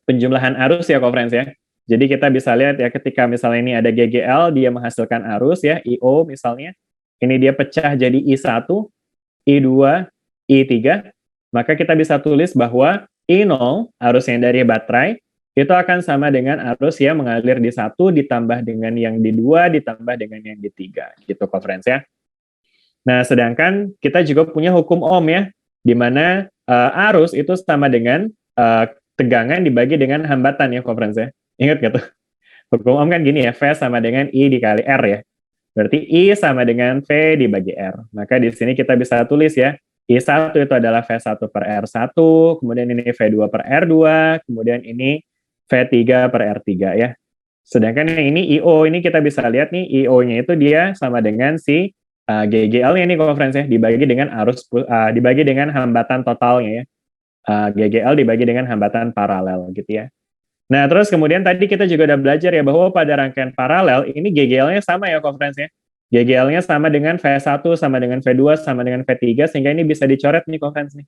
Penjumlahan arus ya conference ya. Jadi kita bisa lihat ya ketika misalnya ini ada GGL, dia menghasilkan arus ya, IO misalnya. Ini dia pecah jadi I1, I2, I3. Maka kita bisa tulis bahwa I0, arus yang dari baterai, itu akan sama dengan arus yang mengalir di 1 ditambah dengan yang di 2 ditambah dengan yang di 3. Gitu conference ya. Nah, sedangkan kita juga punya hukum Ohm ya, di mana arus itu sama dengan tegangan dibagi dengan hambatan ya conference ya. Ingat gak tuh? Hukum Ohm kan gini ya, V sama dengan I dikali R ya. Berarti I sama dengan V dibagi R. Maka di sini kita bisa tulis ya, I1 itu adalah V1 per R1, kemudian ini V2 per R2, kemudian ini V3 per R3 ya. Sedangkan yang ini IO, ini kita bisa lihat nih, IO-nya itu dia sama dengan si GGL-nya nih conference ya, dibagi dengan dibagi dengan hambatan totalnya ya. GGL dibagi dengan hambatan paralel gitu ya. Nah, terus kemudian tadi kita juga udah belajar ya bahwa pada rangkaian paralel ini GGL-nya sama ya conference ya. GGL-nya sama dengan V1 sama dengan V2 sama dengan V3 sehingga ini bisa dicoret nih conference nih.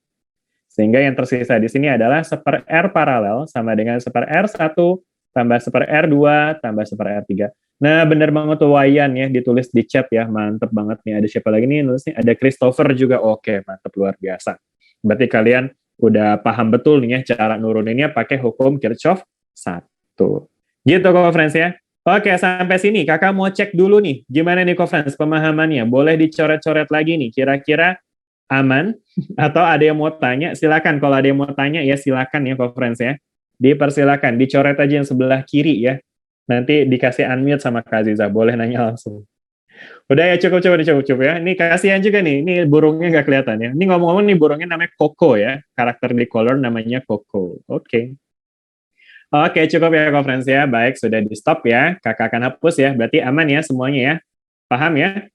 Sehingga yang tersisa di sini adalah 1/R paralel sama dengan 1/R1 tambah 1/R2 tambah 1/R3. Nah, bener banget tuh Wayan ya, ditulis di chat ya, mantep banget nih. Ada siapa lagi nih nulisnya? Ada Christopher juga, oke, mantep luar biasa. Berarti kalian udah paham betul nih ya cara nuruninnya pakai hukum Kirchhoff 1. Gitu conference ya. Oke, sampai sini kakak mau cek dulu nih, gimana nih conference pemahamannya? Boleh dicoret-coret lagi nih, kira-kira aman? Atau ada yang mau tanya? Silakan, kalau ada yang mau tanya ya silakan ya conference ya. Dipersilakan, dicoret aja yang sebelah kiri ya. Nanti dikasih unmute sama Kak Aziza, boleh nanya langsung. Udah ya, cukup ya. Ini kasihan juga nih, ini burungnya nggak kelihatan ya. Ini ngomong-ngomong nih burungnya namanya Koko ya, karakter di Color namanya Koko. Oke, cukup ya conference ya. Baik, sudah di stop ya. Kakak akan hapus ya, berarti aman ya semuanya ya. Paham ya?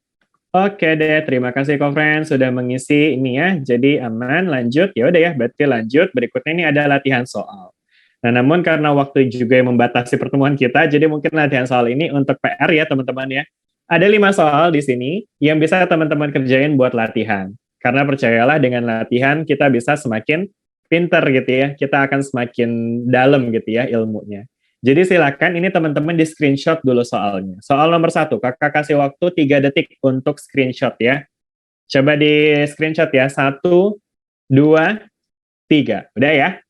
Oke deh, terima kasih conference sudah mengisi ini ya. Jadi aman, lanjut. Ya udah ya, berarti lanjut. Berikutnya ini ada latihan soal. Nah, namun karena waktu juga yang membatasi pertemuan kita, jadi mungkin latihan soal ini untuk PR ya teman-teman ya. Ada 5 soal di sini yang bisa teman-teman kerjain buat latihan. Karena percayalah dengan latihan kita bisa semakin pinter gitu ya. Kita akan semakin dalam gitu ya ilmunya. Jadi silakan ini teman-teman di screenshot dulu soalnya. Soal nomor 1, kakak kasih waktu 3 detik untuk screenshot ya. Coba di screenshot ya. 1, 2, 3. Udah ya?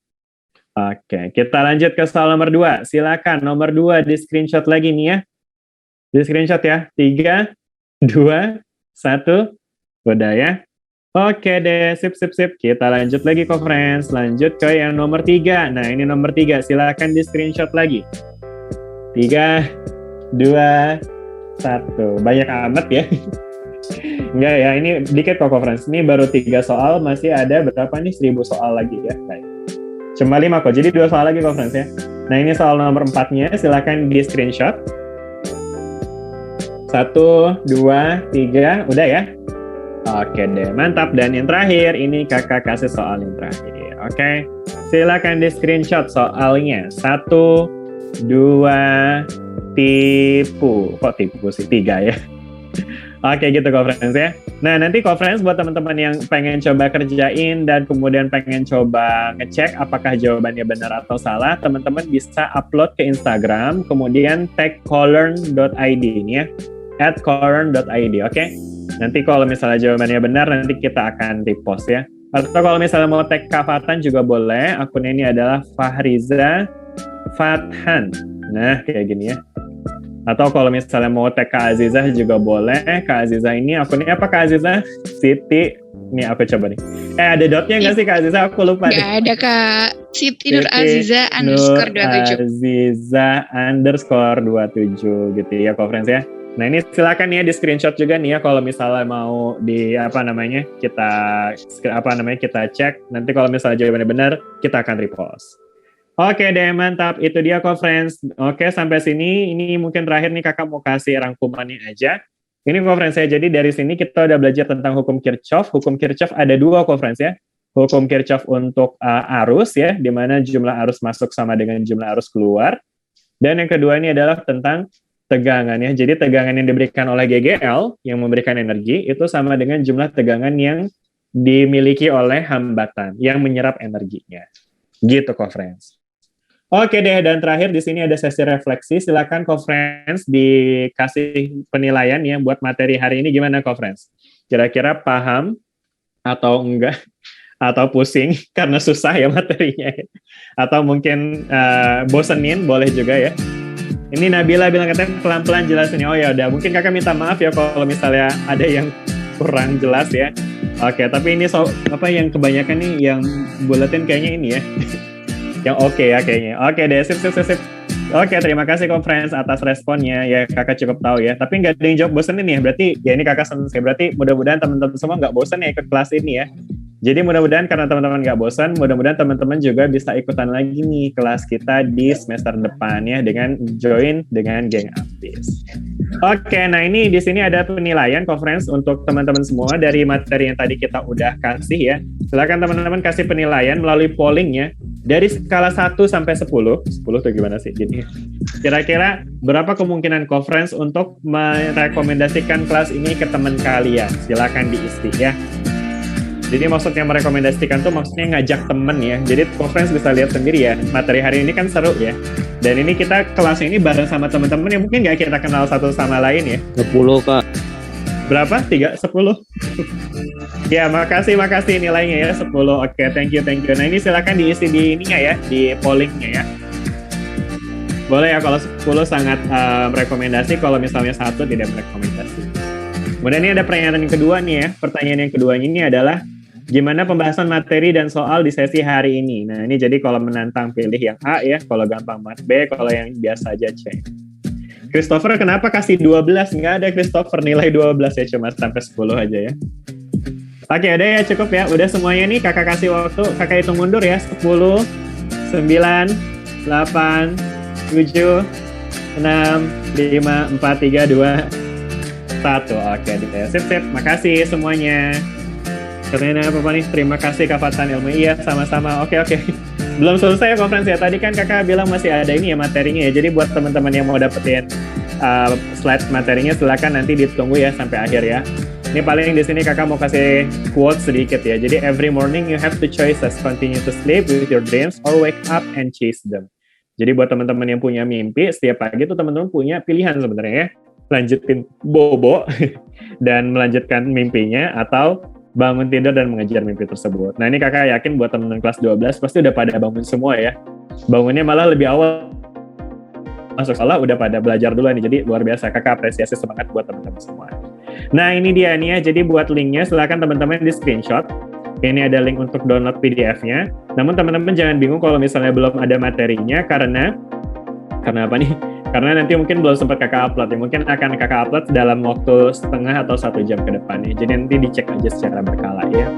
Oke, kita lanjut ke soal nomor 2. Silakan nomor 2 di screenshot lagi nih ya. Di screenshot ya. 3, 2, 1. Udah ya. Oke deh, sip. Kita lanjut lagi conference. Lanjut ke yang nomor 3. Nah, ini nomor 3. Silakan di screenshot lagi. 3, 2, 1. Banyak amat ya. Enggak ya, ini dikit kok conference. Ini baru 3 soal, masih ada berapa nih? 1000 soal lagi ya. Baik. Cuma 5 kok, jadi 2 soal lagi conference ya. Nah, ini soal nomor 4-nya, silakan di screenshot. 1, 2, 3, udah ya? Oke deh, mantap. Dan yang terakhir, ini kakak kasih soal yang terakhir. Oke, silakan di screenshot soalnya. 1, 2, tipu. Kok tipu sih? 3 ya? Oke gitu conference ya. Nah nanti conference buat teman-teman yang pengen coba kerjain dan kemudian pengen coba ngecek apakah jawabannya benar atau salah, teman-teman bisa upload ke Instagram, kemudian tag collearn.id ini ya, @collearn.id, oke? Nanti kalau misalnya jawabannya benar, nanti kita akan repost ya. Atau kalau misalnya mau tag Kak Fatan juga boleh, akunnya ini adalah Fahriza Fathan. Nah kayak gini ya. Atau kalau misalnya mau tag Kak Azizah juga boleh. Kak Azizah ini akunnya apa Kak Azizah? Siti. Ini aku coba nih. Ada dotnya nggak sih Kak Azizah? Aku lupa. Nggak ada Kak. Siti Nur Aziza _27. Aziza _27 gitu ya conference ya. Nah ini silakan ya di screenshot juga nih ya kalau misalnya mau di kita cek. Nanti kalau misalnya jawabannya benar kita akan repost. Oke deh, mantap. Itu dia conference. Oke, sampai sini. Ini mungkin terakhir nih kakak mau kasih rangkumannya aja. Ini conference saya. Jadi dari sini kita udah belajar tentang hukum Kirchhoff. Hukum Kirchhoff ada 2 conference ya. Hukum Kirchhoff untuk arus ya, di mana jumlah arus masuk sama dengan jumlah arus keluar. Dan yang kedua ini adalah tentang tegangan ya. Jadi tegangan yang diberikan oleh GGL yang memberikan energi itu sama dengan jumlah tegangan yang dimiliki oleh hambatan yang menyerap energinya. Gitu conference. Oke deh, dan terakhir di sini ada sesi refleksi. Silakan conference dikasih penilaian ya buat materi hari ini gimana conference? Kira-kira paham atau enggak? Atau pusing karena susah ya materinya? Atau mungkin bosenin, boleh juga ya. Ini Nabila bilang katanya pelan-pelan jelasin. Oh ya udah, mungkin kakak minta maaf ya kalau misalnya ada yang kurang jelas ya. Oke, tapi ini yang kebanyakan nih yang buletin kayaknya ini ya. Yang oke ya kayaknya. Oke deh, sip. Oke, terima kasih conference atas responnya. Ya, kakak cukup tahu ya. Tapi nggak ada yang jawab bosen ini ya. Berarti, ya ini kakak selesai. Berarti mudah-mudahan teman-teman semua nggak bosen ya ikut kelas ini ya. Jadi mudah-mudahan karena teman-teman nggak bosan, mudah-mudahan teman-teman juga bisa ikutan lagi nih kelas kita di semester depan ya dengan join dengan geng Apis. Oke, nah ini di sini ada penilaian conference untuk teman-teman semua dari materi yang tadi kita udah kasih ya. Silakan teman-teman kasih penilaian melalui polling ya. Dari skala 1 sampai 10 tuh gimana sih? Jadi kira-kira berapa kemungkinan conference untuk merekomendasikan kelas ini ke teman kalian? Silakan diisi ya. Jadi maksudnya merekomendasikan tuh maksudnya ngajak temen ya. Jadi conference bisa lihat sendiri ya. Materi hari ini kan seru ya. Dan ini kita kelas ini bareng sama teman-teman yang mungkin nggak kita kenal satu sama lain ya. 10 Kak. Berapa? 10? Ya, makasih nilainya ya 10. Oke, thank you. Nah, ini silakan diisi di ininya ya, di pollingnya ya. Boleh ya kalau 10 sangat merekomendasi, kalau misalnya 1 tidak merekomendasi. Kemudian ini ada pertanyaan yang kedua nih ya. Pertanyaan yang kedua ini adalah gimana pembahasan materi dan soal di sesi hari ini. Nah, ini jadi kalau menantang pilih yang A ya, kalau gampang mat B, kalau yang biasa aja C. Christopher kenapa kasih 12? Nggak ada Christopher, nilai 12 ya, cuma sampai 10 aja ya. Oke, udah ya, cukup ya. Udah semuanya nih, kakak kasih waktu, kakak hitung mundur ya. 10, 9, 8, 7, 6, 5, 4, 3, 2, 1. Oke, sip. Makasih semuanya. Katanya apa nih? Terima kasih Kak Fatan Ilmu. Iya, sama-sama. Oke. Belum selesai ya konferensi ya. Tadi kan kakak bilang masih ada ini ya materinya ya. Jadi buat teman-teman yang mau dapetin slide materinya, silakan nanti ditunggu ya sampai akhir ya. Ini paling di sini kakak mau kasih quote sedikit ya. Jadi every morning you have two choices: continue to sleep with your dreams or wake up and chase them. Jadi buat teman-teman yang punya mimpi, setiap pagi tuh teman-teman punya pilihan sebenarnya ya. Lanjutin bobo dan melanjutkan mimpinya, atau bangun tidur dan mengejar mimpi tersebut. Nah, ini kakak yakin buat teman-teman kelas 12 pasti udah pada bangun semua ya. Bangunnya malah lebih awal masuk sekolah udah pada belajar dulu nih. Jadi luar biasa, kakak apresiasi semangat buat teman-teman semua. Nah, ini dia nih ya. Jadi buat linknya silakan teman-teman di screenshot. Ini ada link untuk download PDF-nya. Namun teman-teman jangan bingung kalau misalnya belum ada materinya, karena apa nih? Karena nanti mungkin belum sempat kakak upload ya. Mungkin akan kakak upload dalam waktu setengah atau 1 jam ke depan ya. Jadi nanti dicek aja secara berkala ya.